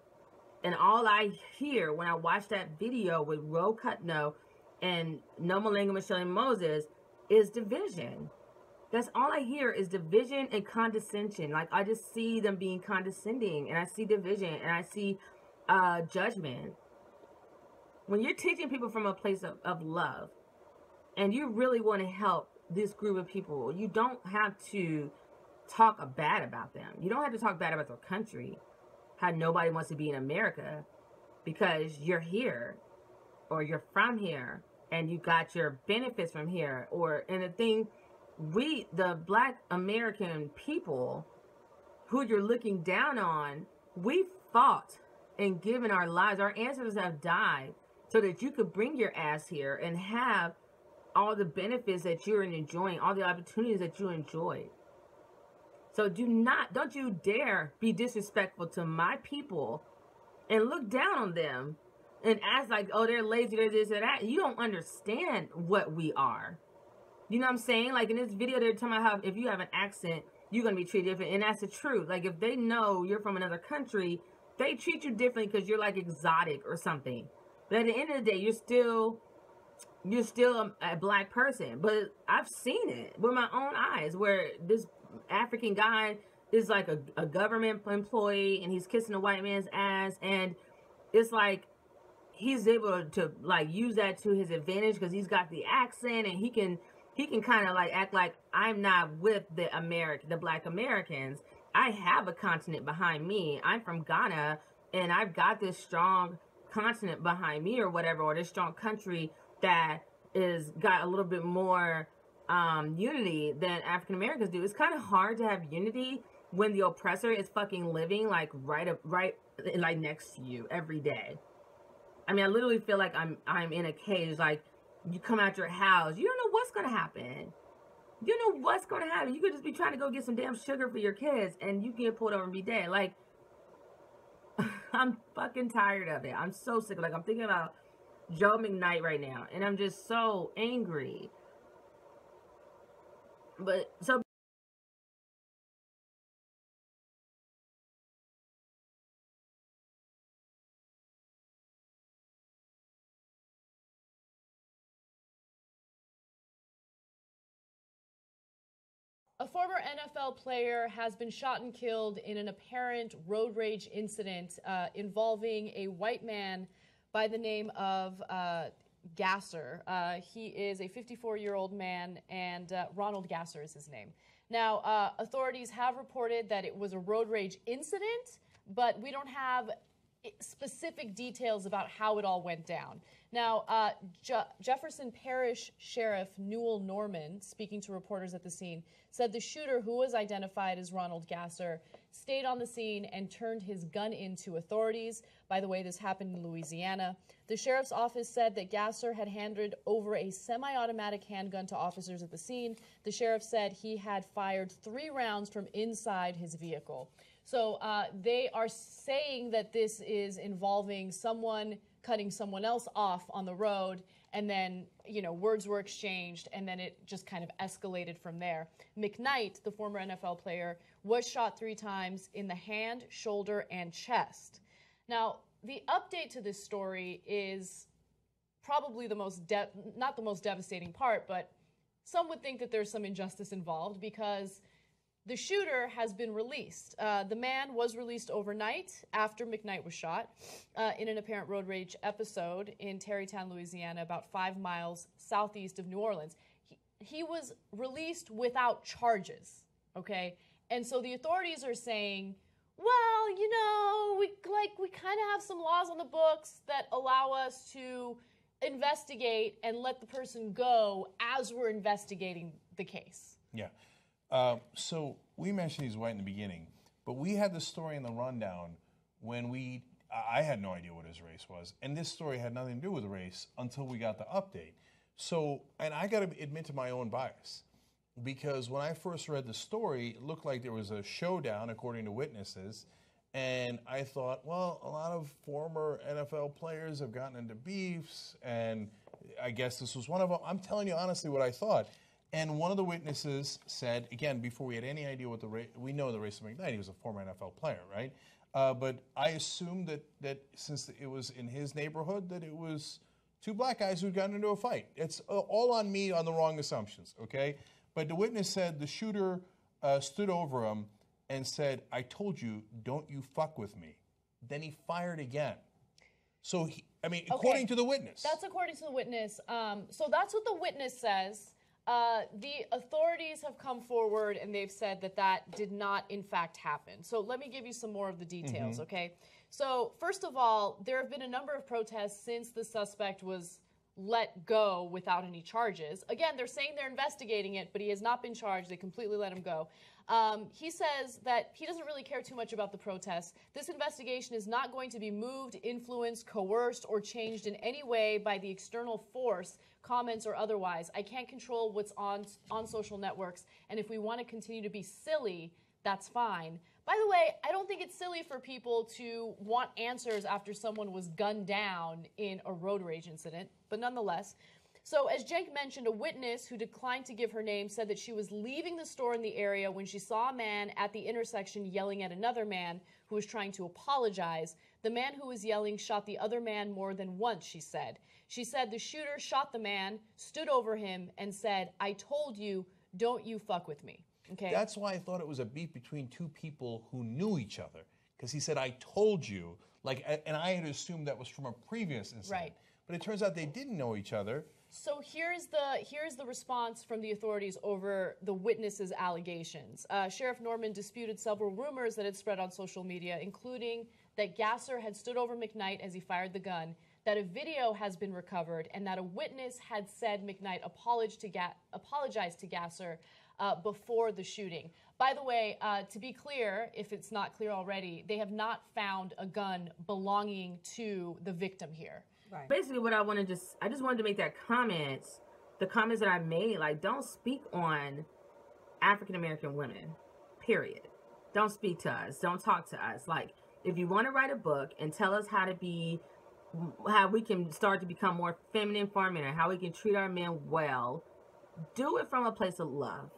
Speaker 3: And all I hear when I watch that video with Cutno and Nomalanga, Michelle, and Moses is division. That's all I hear is division and condescension. Like, I just see them being condescending, and I see division, and I see judgment. When you're teaching people from a place of love, and you really want to help this group of people, you don't have to talk bad about them. You don't have to talk bad about their country, how nobody wants to be in America, because you're here, or you're from here, and you got your benefits from here. And the thing, the black American people who you're looking down on, we fought and given our lives. Our ancestors have died so that you could bring your ass here and have all the benefits that you're enjoying, all the opportunities that you enjoy. So don't you dare be disrespectful to my people and look down on them and act like, oh, they're lazy, they're this or that. You don't understand what we are. You know what I'm saying? Like in this video, they're talking about how if you have an accent, you're going to be treated different. And that's the truth. Like if they know you're from another country, they treat you differently because you're like exotic or something. But at the end of the day, you're still a black person. But I've seen it with my own eyes where this African guy is like a government employee and he's kissing a white man's ass, and it's like he's able to like use that to his advantage because he's got the accent and he can kind of like act like I'm not with the black Americans. I have a continent behind me. I'm from Ghana and I've got this strong continent behind me or whatever, or this strong country that is got a little bit more unity than African Americans do. It's kind of hard to have unity when the oppressor is fucking living like right like next to you every day. I mean, I literally feel like I'm in a cage. Like you come out your house, you don't know what's gonna happen. You know what's gonna happen. You could just be trying to go get some damn sugar for your kids, and you get pulled over and be dead. Like I'm fucking tired of it. I'm so sick. Like I'm thinking about Joe McKnight right now, and I'm just so angry. But so.
Speaker 13: A former NFL player has been shot and killed in an apparent road rage incident involving a white man by the name of Gasser. He is a 54-year-old man, and Ronald Gasser is his name. Now, authorities have reported that it was a road rage incident, but we don't have specific details about how it all went down. Now, Jefferson Parish Sheriff Newell Norman, speaking to reporters at the scene, said the shooter, who was identified as Ronald Gasser, stayed on the scene and turned his gun in to authorities. By the way, this happened in Louisiana. The sheriff's office said that Gasser had handed over a semi-automatic handgun to officers at the scene. The sheriff said he had fired 3 rounds from inside his vehicle. So they are saying that this is involving someone cutting someone else off on the road, and then, you know, words were exchanged, and then it just kind of escalated from there. McKnight, the former NFL player, was shot 3 times in the hand, shoulder, and chest. Now, the update to this story is probably the most, not the most devastating part, but some would think that there's some injustice involved because the shooter has been released. The man was released overnight after McKnight was shot in an apparent road rage episode in Terrytown, Louisiana, about 5 miles southeast of New Orleans. He was released without charges, okay? And so the authorities are saying, well, you know, we kind of have some laws on the books that allow us to investigate and let the person go as we're investigating the case.
Speaker 14: Yeah. So we mentioned he's white in the beginning, but we had the story in the rundown when I had no idea what his race was, and this story had nothing to do with race until we got the update. So, and I got to admit to my own bias, because when I first read the story, it looked like there was a showdown, according to witnesses, and I thought, well, a lot of former NFL players have gotten into beefs, and I guess this was one of them. I'm telling you honestly what I thought. And one of the witnesses said, again, before we had any idea what the race, we know the race of McKnight, he was a former NFL player, right? But I assumed that since it was in his neighborhood, that it was 2 black guys who'd gotten into a fight. It's all on me on the wrong assumptions, okay? But the witness said the shooter stood over him and said, I told you, don't you fuck with me. Then he fired again. So, according to the witness.
Speaker 13: That's according to the witness. So that's what the witness says. The authorities have come forward and they've said that that did not, in fact, happen. So let me give you some more of the details, okay? So first of all, there have been a number of protests since the suspect was let go without any charges. Again, they're saying they're investigating it, but he has not been charged. They completely let him go. He says that he doesn't really care too much about the protests. This investigation is not going to be moved, influenced, coerced, or changed in any way by the external force, comments or otherwise. I can't control what's on social networks, and if we want to continue to be silly, that's fine. By the way, I don't think it's silly for people to want answers after someone was gunned down in a road rage incident, but nonetheless. So as Cenk mentioned, a witness who declined to give her name said that she was leaving the store in the area when she saw a man at the intersection yelling at another man who was trying to apologize. The man who was yelling shot the other man more than once, she said. She said the shooter shot the man, stood over him, and said, "I told you, don't you fuck with me." Okay.
Speaker 14: That's why I thought it was a beef between two people who knew each other. Because he said, "I told you," like, and I had assumed that was from a previous incident.
Speaker 13: Right.
Speaker 14: But it turns out they didn't know each other.
Speaker 13: So here's the response from the authorities over the witness's allegations. Sheriff Norman disputed several rumors that had spread on social media, including that Gasser had stood over McKnight as he fired the gun, that a video has been recovered, and that a witness had said McKnight apologized to Gasser before the shooting. By the way, to be clear, if it's not clear already, they have not found a gun belonging to the victim here.
Speaker 3: Right. Basically, what I just wanted to make that comment, the comments that I made, like, don't speak on African American women, period. Don't speak to us. Don't talk to us. Like, if you want to write a book and tell us how we can start to become more feminine for our men, and how we can treat our men well, do it from a place of love.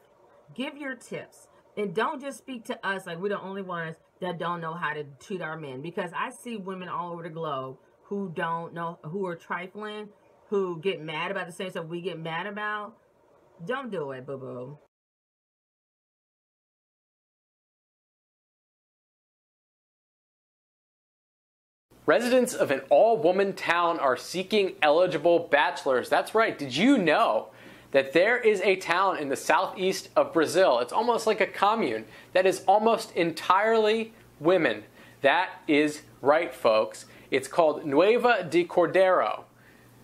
Speaker 3: Give your tips. And don't just speak to us like we're the only ones that don't know how to treat our men. Because I see women all over the globe who don't know, who are trifling, who get mad about the same stuff we get mad about. Don't do it, boo-boo.
Speaker 15: Residents of an all-woman town are seeking eligible bachelors. That's right. Did you know that there is a town in the southeast of Brazil? It's almost like a commune that is almost entirely women. That is right, folks. It's called Nueva de Cordeiro.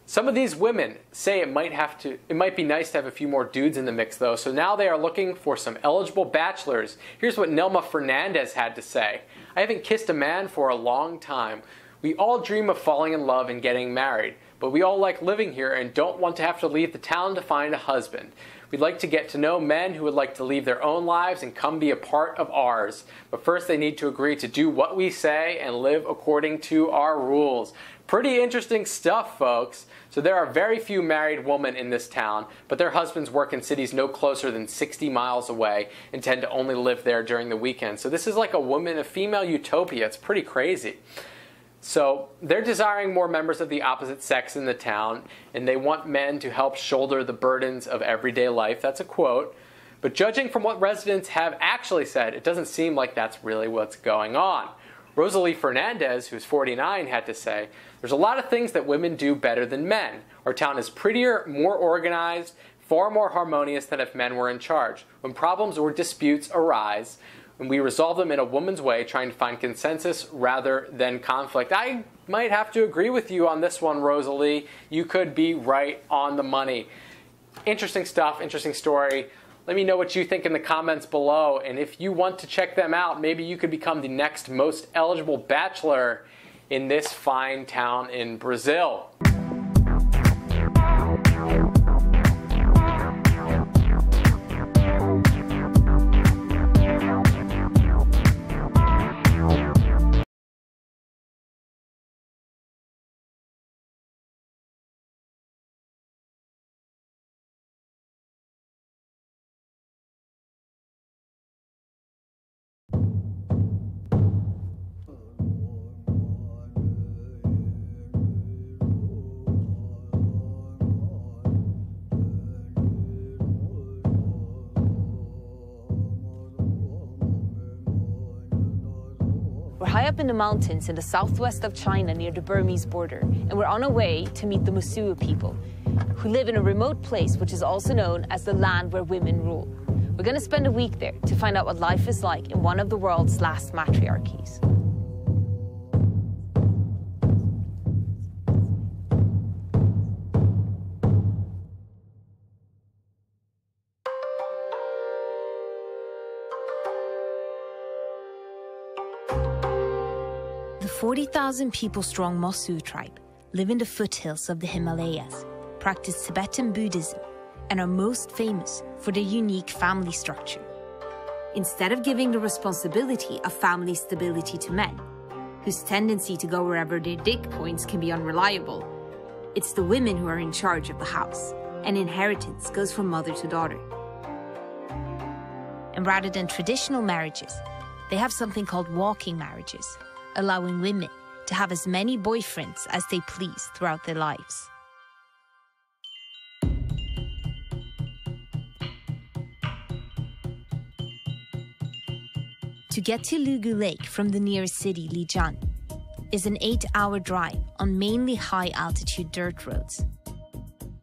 Speaker 15: Some of these women say it might be nice to have a few more dudes in the mix, though, so now they are looking for some eligible bachelors. Here's what Nelma Fernandez had to say. "I haven't kissed a man for a long time. We all dream of falling in love and getting married, but we all like living here and don't want to have to leave the town to find a husband. We'd like to get to know men who would like to leave their own lives and come be a part of ours. But first they need to agree to do what we say and live according to our rules." Pretty interesting stuff, folks. So there are very few married women in this town, but their husbands work in cities no closer than 60 miles away and tend to only live there during the weekend. So this is like a female utopia. It's pretty crazy. So they're desiring more members of the opposite sex in the town, and they want men to help shoulder the burdens of everyday life. That's a quote. But judging from what residents have actually said, it doesn't seem like that's really what's going on. Rosalie Fernandez, who's 49, had to say, "There's a lot of things that women do better than men. Our town is prettier, more organized, far more harmonious than if men were in charge. When problems or disputes arise, and we resolve them in a woman's way, trying to find consensus rather than conflict." I might have to agree with you on this one, Rosalie. You could be right on the money. Interesting stuff, interesting story. Let me know what you think in the comments below, and if you want to check them out, maybe you could become the next most eligible bachelor in this fine town in Brazil.
Speaker 16: We're high up in the mountains in the southwest of China near the Burmese border, and we're on our way to meet the Musua people, who live in a remote place which is also known as the land where women rule. We're going to spend a week there to find out what life is like in one of the world's last matriarchies. 40,000 people strong Mosu tribe live in the foothills of the Himalayas, practice Tibetan Buddhism, and are most famous for their unique family structure. Instead of giving the responsibility of family stability to men, whose tendency to go wherever their dick points can be unreliable, it's the women who are in charge of the house, and inheritance goes from mother to daughter. And rather than traditional marriages, they have something called walking marriages, allowing women to have as many boyfriends as they please throughout their lives. To get to Lugu Lake from the nearest city, Lijian, is an 8-hour drive on mainly high-altitude dirt roads.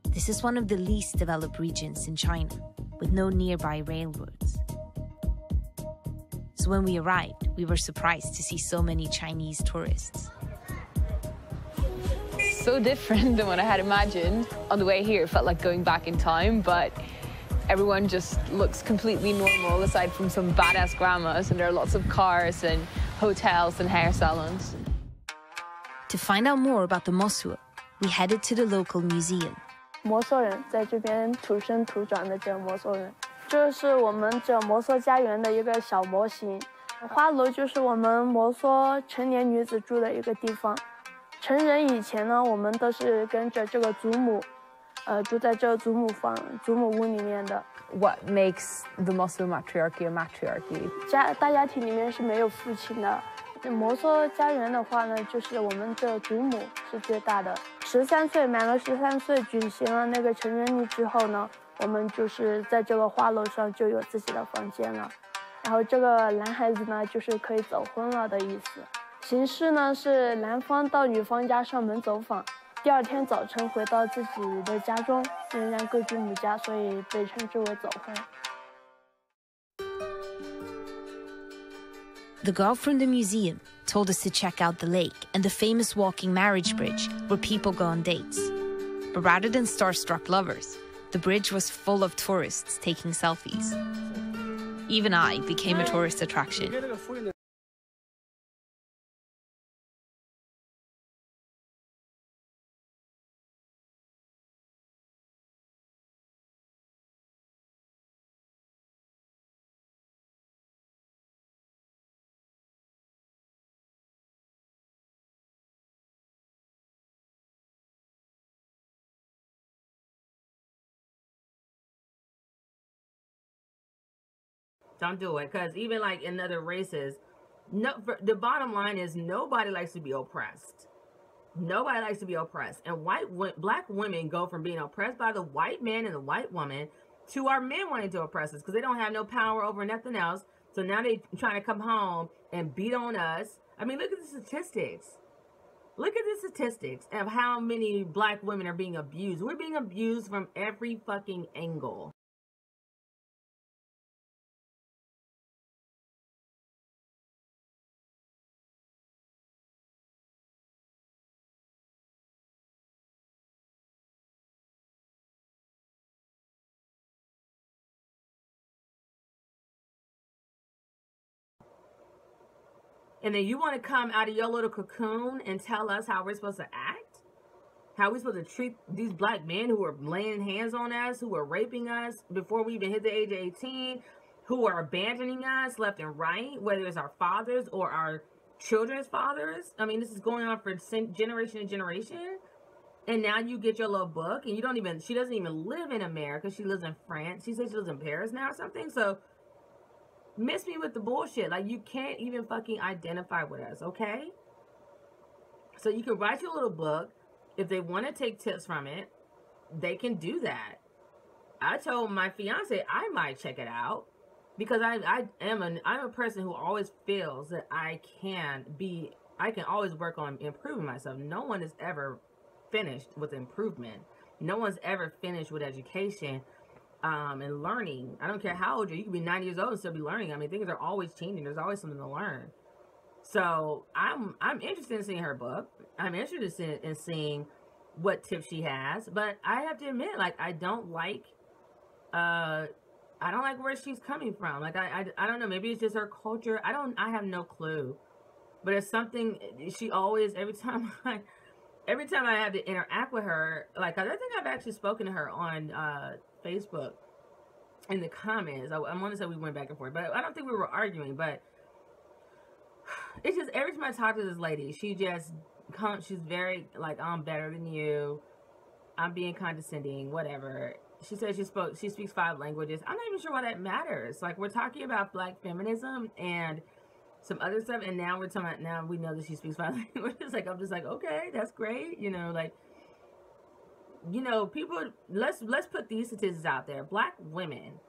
Speaker 16: This is one of the least developed regions in China, with no nearby railroads. So when we arrived, we were surprised to see so many Chinese tourists.
Speaker 17: So different than what I had imagined. On the way here, it felt like going back in time, but everyone just looks completely normal, aside from some badass grandmas, and there are lots of cars and hotels and hair salons.
Speaker 16: To find out more about the Mosuo, we headed to the local museum.
Speaker 18: 摩梭人在这边土生土长的这个摩梭人，这是我们这摩梭家园的一个小模型。花楼就是我们摩梭成年女子住的一个地方。成人以前呢，我们都是跟着这个祖母，住在这个祖母屋里面的。
Speaker 17: What makes the Mosuo matriarchy a matriarchy?
Speaker 18: 大家庭里面是没有父亲的。摩梭家园的话呢，就是我们这祖母是最大的。13岁满了13岁，举行了那个成人礼之后呢，我们就是在这个花楼上就有自己的房间了。然后这个男孩子呢，就是可以走婚了的意思。形式呢是男方到女方家上门走访，第二天早晨回到自己的家中，仍然归居母家，所以被称之为走婚。
Speaker 16: The girl from the museum told us to check out the lake and the famous walking marriage bridge where people go on dates. But rather than starstruck lovers, the bridge was full of tourists taking selfies. Even I became a tourist attraction.
Speaker 3: Don't do it, because even like in other races, the bottom line is nobody likes to be oppressed. Nobody likes to be oppressed. And black women go from being oppressed by the white man and the white woman to our men wanting to oppress us because they don't have no power over nothing else. So now they're trying to come home and beat on us. I mean, look at the statistics. Look at the statistics of how many black women are being abused. We're being abused from every fucking angle. And then you want to come out of your little cocoon and tell us how we're supposed to act? How we're supposed to treat these black men who are laying hands on us, who are raping us before we even hit the age of 18, who are abandoning us left and right, whether it's our fathers or our children's fathers. I mean, this is going on for generation to generation. And now you get your little book and she doesn't even live in America. She lives in France. She says she lives in Paris now or something. So miss me with the bullshit. Like, you can't even fucking identify with us, okay? So you can write your little book. If they want to take tips from it, they can do that. I told my fiance I might check it out because I'm a person who always feels that I can always work on improving myself. No one is ever finished with improvement. No one's ever finished with education. And learning. I don't care how old you are. You can be 90 years old and still be learning. I mean, things are always changing. There's always something to learn. So I'm interested in seeing her book. I'm interested in seeing what tips she has. But I have to admit, like, I don't like where she's coming from. Like, I don't know. Maybe it's just her culture. I have no clue. But it's something she always, every time I have to interact with her, like I think I've actually spoken to her on Facebook in the comments. I want to say we went back and forth, but I don't think we were arguing. But it's just every time I talk to this lady, she's very like, I'm better than you. I'm being condescending, whatever. She says she speaks 5 languages. I'm not even sure why that matters. Like, we're talking about black feminism and some other stuff, and now we're talking about, now we know that she speaks 5 languages. Like, I'm just like, okay, that's great. You know, like, you know, people, let's put these statistics out there. Black women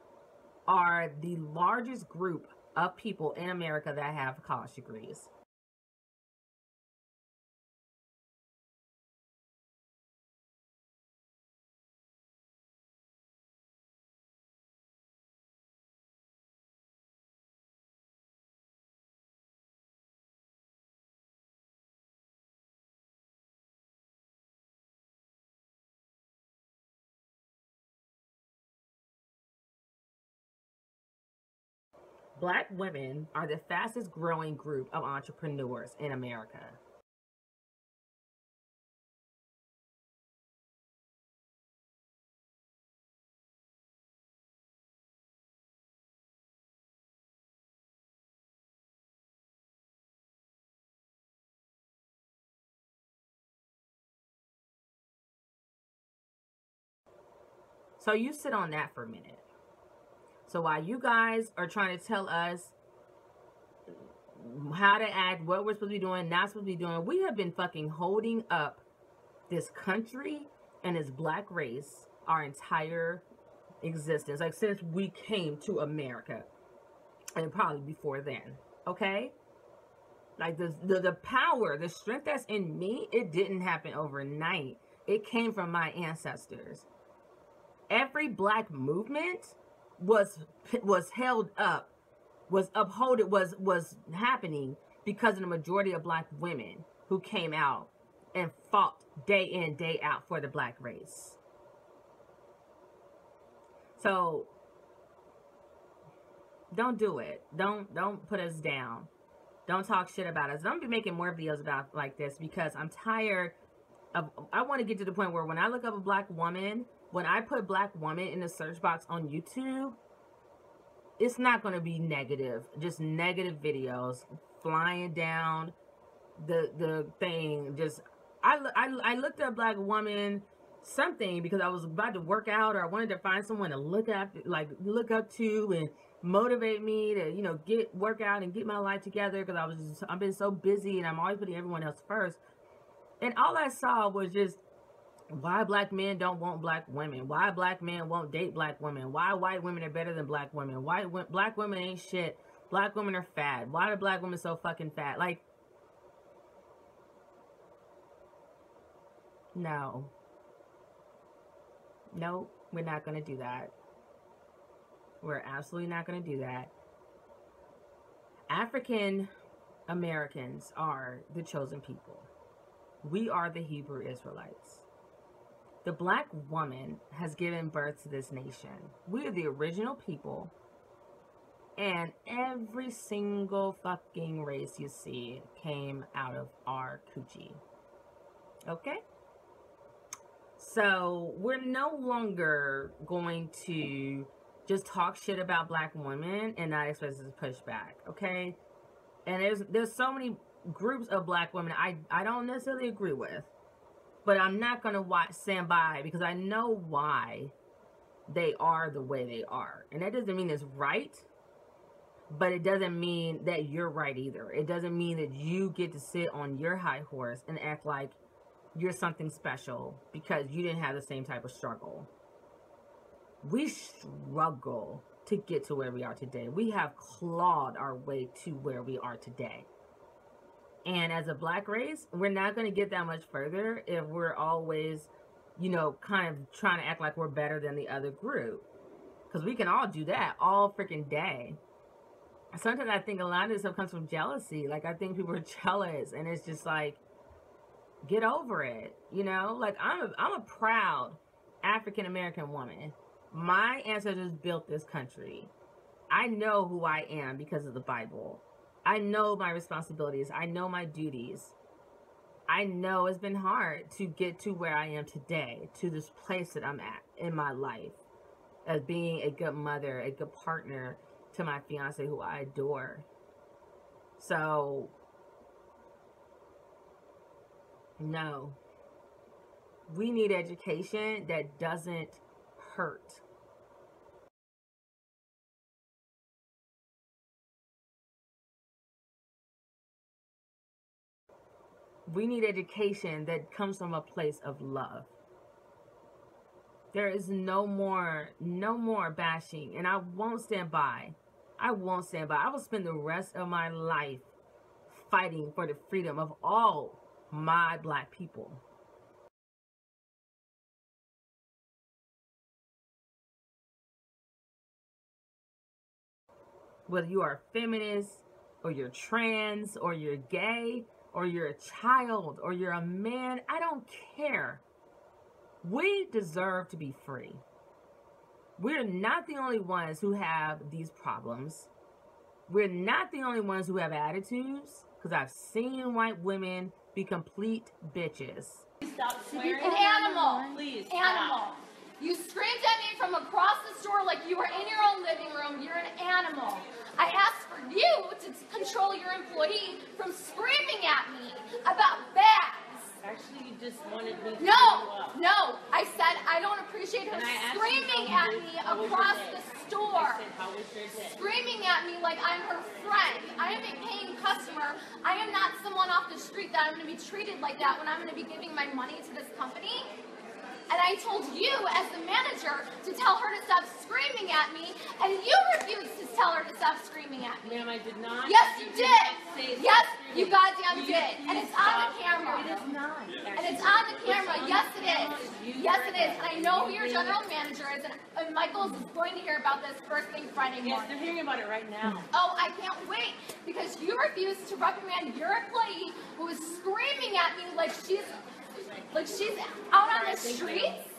Speaker 3: are the largest group of people in America that have college degrees. Black women are the fastest growing group of entrepreneurs in America. So you sit on that for a minute. So while you guys are trying to tell us how to act, what we're supposed to be doing, not supposed to be doing, we have been fucking holding up this country and this black race our entire existence. Like, since we came to America. And probably before then. Okay? Like, the power, the strength that's in me, it didn't happen overnight. It came from my ancestors. Every black movement was held up, was upholded, was happening because of the majority of black women who came out and fought day in, day out for the black race. So don't do it. Don't put us down. Don't talk shit about us. Don't be making more videos about like this, because I'm tired of, I want to get to the point where when I look up a black woman, when I put black woman in the search box on YouTube, it's not going to be negative, just negative videos flying down the thing. Just I looked up black woman something because I was about to work out, or I wanted to find someone to look up to and motivate me to, you know, work out and get my life together, because I've been so busy and I'm always putting everyone else first. And all I saw was just why black men don't want black women, why black men won't date black women, why white women are better than black women, why black women ain't shit, black women are fat, why are black women so fucking fat? Like, no, we're not gonna do that. We're absolutely not gonna do that. African Americans are the chosen people. We are the Hebrew Israelites. The black woman has given birth to this nation. We are the original people. And every single fucking race you see came out of our coochie. Okay? So we're no longer going to just talk shit about black women and not expect us to push back. Okay? And there's so many groups of black women I don't necessarily agree with. But I'm not going to stand by, because I know why they are the way they are. And that doesn't mean it's right, but it doesn't mean that you're right either. It doesn't mean that you get to sit on your high horse and act like you're something special because you didn't have the same type of struggle. We struggle to get to where we are today. We have clawed our way to where we are today. And as a black race, we're not going to get that much further if we're always, you know, kind of trying to act like we're better than the other group. Because we can all do that all freaking day. Sometimes I think a lot of this stuff comes from jealousy. Like, I think people are jealous, and it's just like, get over it. You know, like, I'm a proud African American woman. My ancestors built this country. I know who I am because of the Bible. I know my responsibilities. I know my duties. I know it's been hard to get to where I am today, to this place that I'm at in my life, as being a good mother, a good partner to my fiance who I adore. So, no. We need education that doesn't hurt. We need education that comes from a place of love. There is no more bashing, and I won't stand by. I won't stand by. I will spend the rest of my life fighting for the freedom of all my Black people. Whether you are a feminist, or you're trans, or you're gay, or you're a child, or you're a man, I don't care. We deserve to be free. We're not the only ones who have these problems. We're not the only ones who have attitudes, because I've seen white women be complete bitches.
Speaker 12: Stop swearing. An animal. Please. Animal. You screamed at me from across the store like you were in your own living room. You're an animal. I asked for you to control your employee from screaming at me about bags.
Speaker 19: Actually, you just wanted me to
Speaker 12: No. I said I don't appreciate her screaming at me across the store. Screaming at me like I'm her friend. I am a paying customer. I am not someone off the street that I'm going to be treated like that when I'm going to be giving my money to this company. And I told you, as the manager, to tell her to stop screaming at me, and you refused to tell her to stop screaming at me.
Speaker 19: Ma'am, I did not.
Speaker 12: Yes, you did. Yes, you goddamn did. And it's on the camera.
Speaker 19: It is not.
Speaker 12: And it's on the camera. Yes, it is. Yes, it is. And I know who your general manager is, and Michael's is going to hear about this first thing Friday morning.
Speaker 19: Yes, they're hearing about it right now.
Speaker 12: Oh, I can't wait, because you refused to reprimand your employee who was screaming at me like she's out on the streets.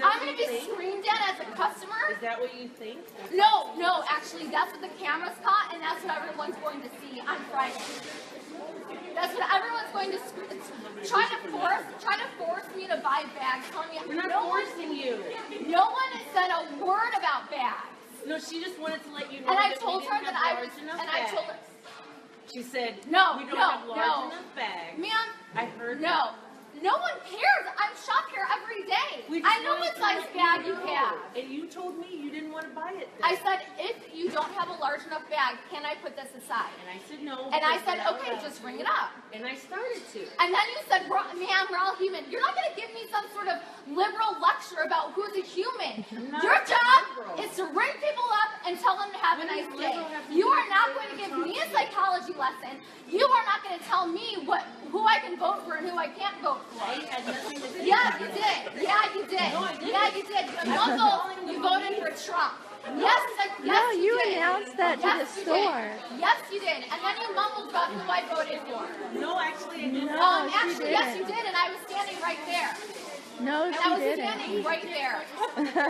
Speaker 12: I'm going to be screamed at as a customer.
Speaker 19: Is that what you think?
Speaker 12: No, actually, that's what the camera's caught, and that's what everyone's going to see on Friday. That's what everyone's going to trying to force me to buy bags, telling me
Speaker 19: we're not forcing you.
Speaker 12: No one has said a word about bags.
Speaker 19: No, she just wanted to let you know.
Speaker 12: And I told her that I was, and I told her.
Speaker 19: She said,
Speaker 12: no,
Speaker 19: we don't have large enough bags.
Speaker 12: Ma'am,
Speaker 19: I heard
Speaker 12: no. No one cares. I'm shopped here every day. I know what size bag you have.
Speaker 19: And you told me you didn't want to buy it then.
Speaker 12: I said, if you don't have a large enough bag, can I put this aside?
Speaker 19: And I said no.
Speaker 12: And I said, okay, just ring it up.
Speaker 19: And I started to.
Speaker 12: And then you said, ma'am, we're all human. You're not going to give me some sort of liberal lecture about who's a human. Your job is to ring people up and tell them to have a nice day. You are not going to give me a psychology lesson. You are not going to tell me who I can vote for and who I can't vote for. Yeah, you did. Yeah, you did. Yeah, you did. You voted for Trump. Yes,
Speaker 18: you
Speaker 12: did.
Speaker 18: announced that to the store.
Speaker 12: Yes, you did. And then you mumbled about who I voted for.
Speaker 19: No, actually, I didn't.
Speaker 12: Actually, yes, you did, and I was standing right there.
Speaker 18: No,
Speaker 12: I was standing right there.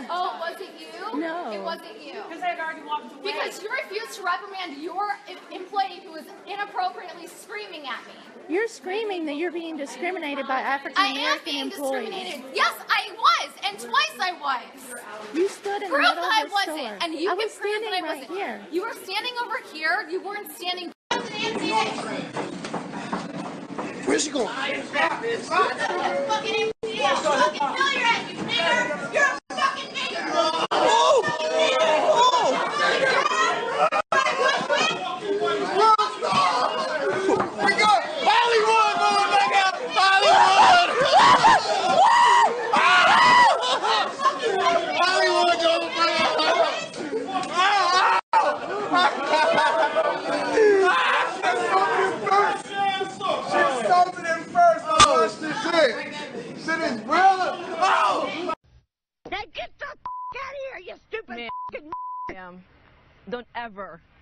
Speaker 12: Oh, was it you?
Speaker 18: No.
Speaker 12: It wasn't you.
Speaker 19: Because I had already walked away.
Speaker 12: Because you refused to reprimand your employee who was inappropriately screaming at me.
Speaker 18: You're screaming that you're being discriminated by African American employees.
Speaker 12: Discriminated. Yes, I was, and twice I was.
Speaker 18: You stood in the
Speaker 12: Proof
Speaker 18: middle
Speaker 12: that I
Speaker 18: of the
Speaker 12: wasn't,
Speaker 18: store.
Speaker 12: and you
Speaker 18: I
Speaker 12: can
Speaker 18: was
Speaker 12: prove that I
Speaker 18: standing right
Speaker 12: wasn't.
Speaker 18: here.
Speaker 12: You were standing over here. You weren't standing.
Speaker 20: Where's she going?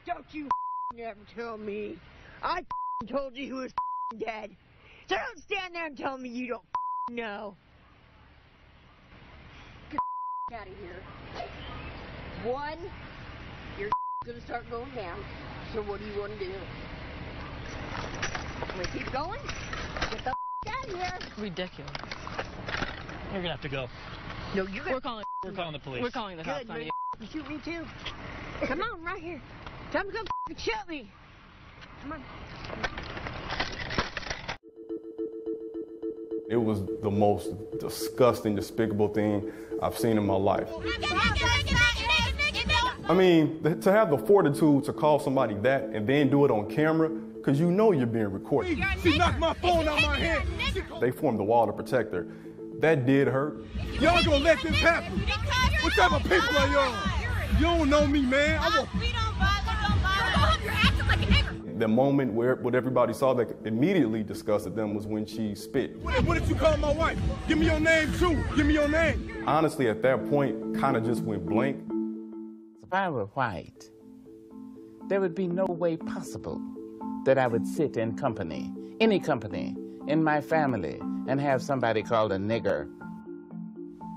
Speaker 21: Don't you ever tell me. I told you who was dead. So don't stand there and tell me you don't know. Get out of here. One, you're gonna start going down. So what do you want to do? We keep going? Get the out of here.
Speaker 1: Ridiculous. You're gonna have to go.
Speaker 21: No, you're gonna...
Speaker 1: We're calling the police. We're calling the cops
Speaker 21: Good,
Speaker 1: on you.
Speaker 21: You shoot me too? Come on, right here. Time to come shoot me. Come on.
Speaker 22: It was the most disgusting, despicable thing I've seen in my life. I mean, to have the fortitude to call somebody that and then do it on camera, because you know you're being recorded.
Speaker 23: She knocked my phone out my hand.
Speaker 22: They formed the wall to protect her. That did hurt.
Speaker 23: Y'all gonna let this happen? What type of people are y'all? You don't know me, man.
Speaker 22: The moment where what everybody saw that immediately disgusted them was when she spit.
Speaker 23: What did you call my wife? Give me your name, too. Give me your name.
Speaker 22: Honestly, at that point, kind of just went blank.
Speaker 24: If I were white, there would be no way possible that I would sit in company, any company, in my family, and have somebody called a nigger.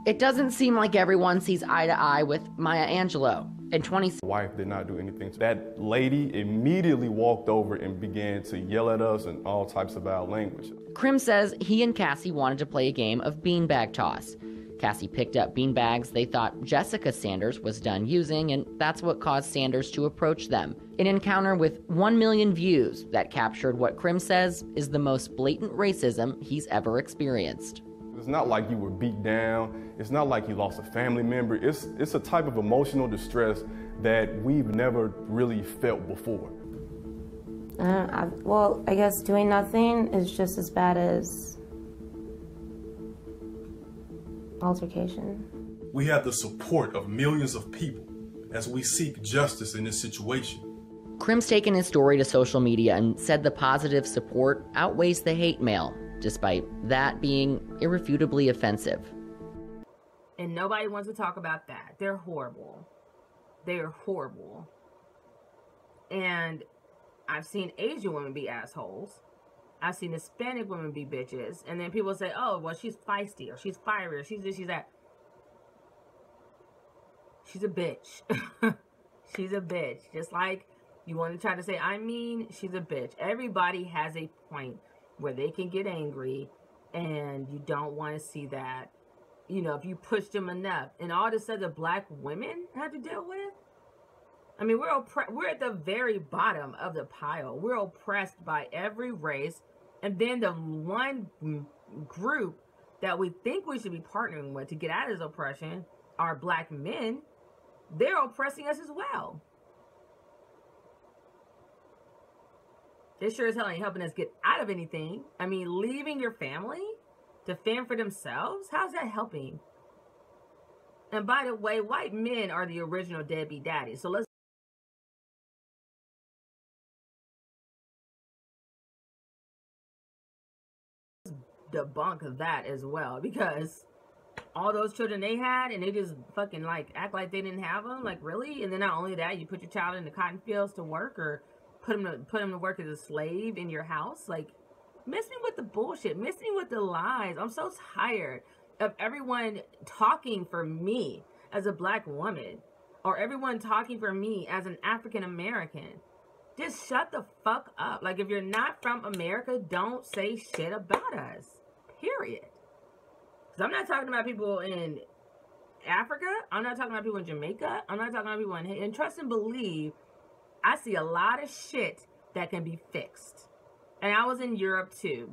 Speaker 25: It doesn't seem like everyone sees eye to eye with Maya Angelou. In
Speaker 22: The wife did not do anything. That lady immediately walked over and began to yell at us in all types of vile language.
Speaker 25: Krim says he and Cassie wanted to play a game of beanbag toss. Cassie picked up beanbags they thought Jessica Sanders was done using, and that's what caused Sanders to approach them. An encounter with 1 million views that captured what Krim says is the most blatant racism he's ever experienced.
Speaker 22: It's not like you were beat down. It's not like you lost a family member. It's a type of emotional distress that we've never really felt before.
Speaker 18: Well, I guess doing nothing is just as bad as altercation.
Speaker 26: We have the support of millions of people as we seek justice in this situation.
Speaker 25: Krim's taken his story to social media and said the positive support outweighs the hate mail, despite that being irrefutably offensive.
Speaker 3: And nobody wants to talk about that. They're horrible. They're horrible. And I've seen Asian women be assholes. I've seen Hispanic women be bitches. And then people say, oh, well, she's feisty, or she's fiery, or she's this, she's that. She's a bitch. She's a bitch. Just like you want to try to say, I mean, she's a bitch. Everybody has a point where they can get angry, and you don't want to see that. You know, if you push them enough, and all this other black women have to deal with. I mean, we're at the very bottom of the pile. We're oppressed by every race, and then the one group that we think we should be partnering with to get out of this oppression are black men. They're oppressing us as well. They sure as hell ain't helping us get out of anything. I mean, leaving your family to fend for themselves? How's that helping? And by the way, white men are the original deadbeat daddies. So let's debunk that as well, because all those children they had, and they just fucking like act like they didn't have them. Like, really? And then not only that, you put your child in the cotton fields to work, or put him to work as a slave in your house. Like, miss me with the bullshit. Miss me with the lies. I'm so tired of everyone talking for me as a black woman, or everyone talking for me as an African American. Just shut the fuck up. Like, if you're not from America, don't say shit about us. Period. Because I'm not talking about people in Africa. I'm not talking about people in Jamaica. I'm not talking about people in... And trust and believe, I see a lot of shit that can be fixed. And I was in Europe too.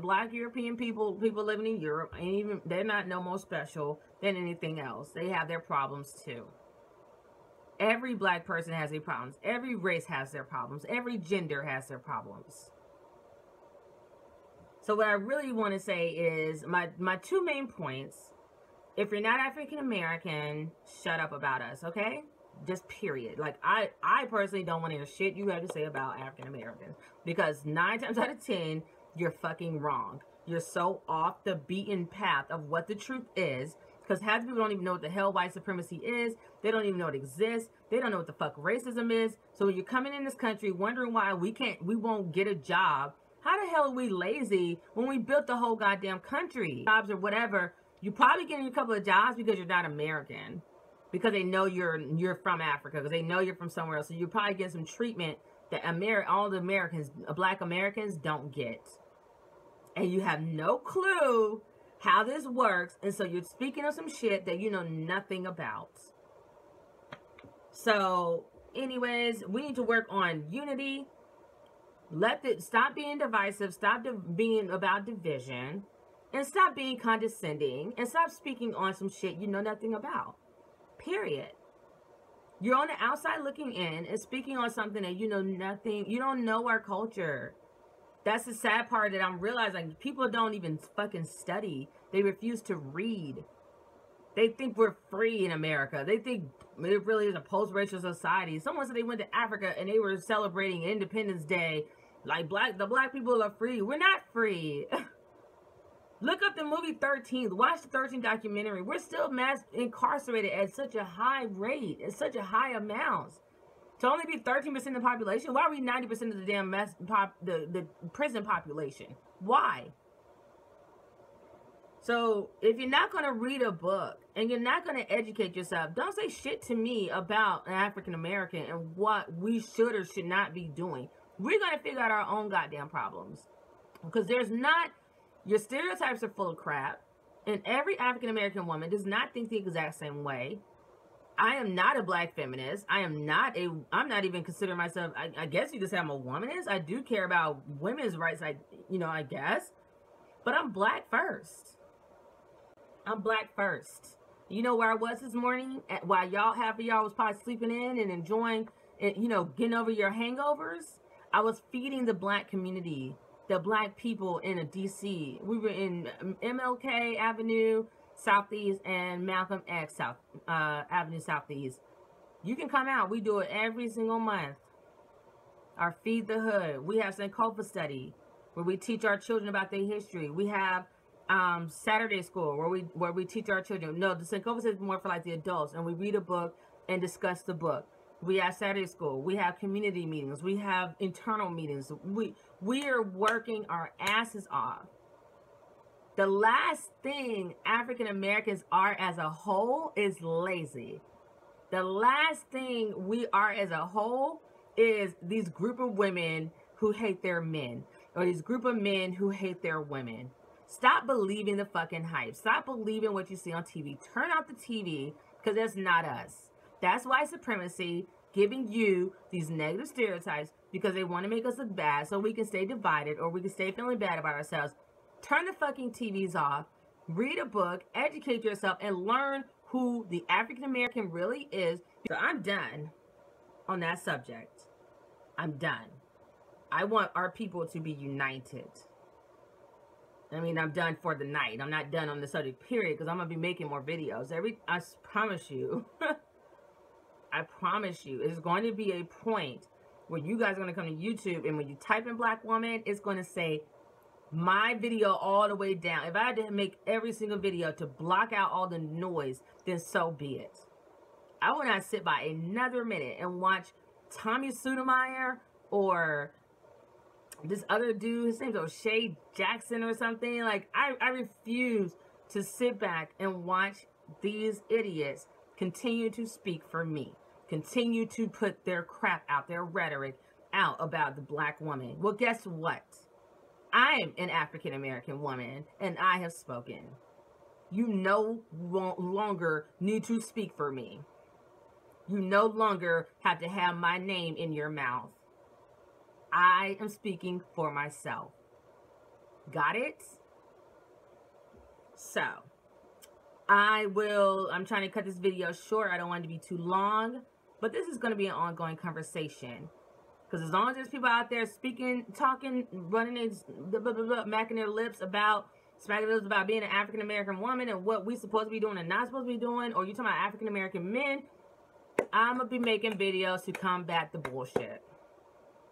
Speaker 3: Black European people living in Europe, and even they're not no more special than anything else. They have their problems too. Every black person has their problems. Every race has their problems. Every gender has their problems. So what I really want to say is my two main points. If you're not African American, shut up about us, okay? Just period. Like, I personally don't want to hear shit you have to say about African Americans, because 9 times out of 10, you're fucking wrong. You're so off the beaten path of what the truth is, because half the people don't even know what the hell white supremacy is. They don't even know it exists. They don't know what the fuck racism is. So when you're coming in this country wondering why we won't get a job, how the hell are we lazy when we built the whole goddamn country? Jobs or whatever, you're probably getting a couple of jobs because you're not American. because they know you're from Africa, because they know you're from somewhere else. So you're probably getting some treatment that all the Americans, Black Americans, don't get. And you have no clue how this works, and so you're speaking of some shit that you know nothing about. So, anyways, we need to work on unity. Stop being divisive, stop being about division, and stop being condescending, and stop speaking on some shit you know nothing about. Period. You're on the outside looking in and speaking on something that you know nothing, you don't know our culture. That's the sad part that I'm realizing. People don't even fucking study. They refuse to read. They think we're free in America. They think it really is a post-racial society. Someone said they went to Africa and they were celebrating Independence Day. Like the black people are free. We're not free. Look up the movie 13. Watch the 13 documentary. We're still mass incarcerated at such a high rate, at such a high amount. To only be 13% of the population, why are we 90% of the damn the prison population? Why? So if you're not going to read a book and you're not going to educate yourself, don't say shit to me about an African American and what we should or should not be doing. We're going to figure out our own goddamn problems, because there's not, your stereotypes are full of crap, and every African American woman does not think the exact same way. I am not a black feminist. I'm not even considering myself, I guess you could say I'm a womanist. I do care about women's rights, I guess. But I'm black first. I'm black first. You know where I was this morning? While half of y'all was probably sleeping in and enjoying, getting over your hangovers. I was feeding the black community, the black people in DC. We were in MLK Avenue Southeast and Malcolm X Avenue Southeast. You can come out. We do it every single month. Our Feed the Hood. We have Sankofa study where we teach our children about their history. We have Saturday school where we teach our children. No, the Sankofa is more for like the adults, and we read a book and discuss the book. We have Saturday school. We have community meetings. We have internal meetings. We are working our asses off. The last thing African Americans are as a whole is lazy. The last thing we are as a whole is these group of women who hate their men, or these group of men who hate their women. Stop believing the fucking hype. Stop believing what you see on TV. Turn off the TV, because that's not us. That's white supremacy giving you these negative stereotypes because they want to make us look bad so we can stay divided or we can stay feeling bad about ourselves. Turn the fucking TVs off, read a book, educate yourself, and learn who the African American really is. So I'm done on that subject. I'm done. I want our people to be united. I mean, I'm done for the night. I'm not done on the subject, period, because I'm going to be making more videos. I promise you. I promise you. It's going to be a point where you guys are going to come to YouTube, and when you type in black woman, it's going to say my video all the way down. If I had to make every single video to block out all the noise, then so be it. I will not sit by another minute and watch Tommy Sotomayor or this other dude, his name's O'Shea Jackson or something. Like, I refuse to sit back and watch these idiots continue to speak for me. Continue to put their crap out, their rhetoric out about the black woman. Well, guess what? I am an African American woman, and I have spoken. You no longer need to speak for me. You no longer have to have my name in your mouth. I am speaking for myself. Got it? So, I'm trying to cut this video short. I don't want it to be too long, but this is going to be an ongoing conversation. Because as long as there's people out there speaking, talking, running their, smacking their lips about being an African American woman and what we supposed to be doing and not supposed to be doing, or you talking about African American men, I'm going to be making videos to combat the bullshit.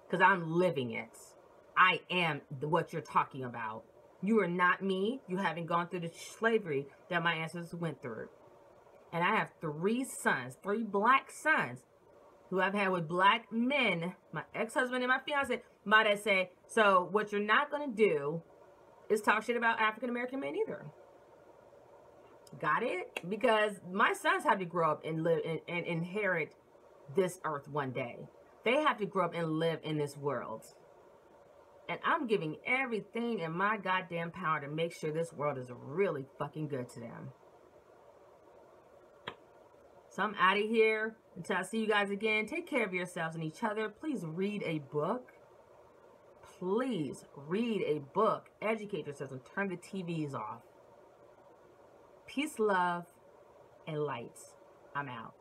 Speaker 3: Because I'm living it. I am what you're talking about. You are not me. You haven't gone through the slavery that my ancestors went through. And I have 3 sons, 3 black sons, who I've had with black men, my ex-husband and my fiance, might I say. So what you're not going to do is talk shit about African-American men either. Got it? Because my sons have to grow up and live and inherit this earth one day. They have to grow up and live in this world. And I'm giving everything in my goddamn power to make sure this world is really fucking good to them. So I'm out of here. Until I see you guys again, take care of yourselves and each other. Please read a book. Please read a book. Educate yourselves and turn the TVs off. Peace, love, and light. I'm out.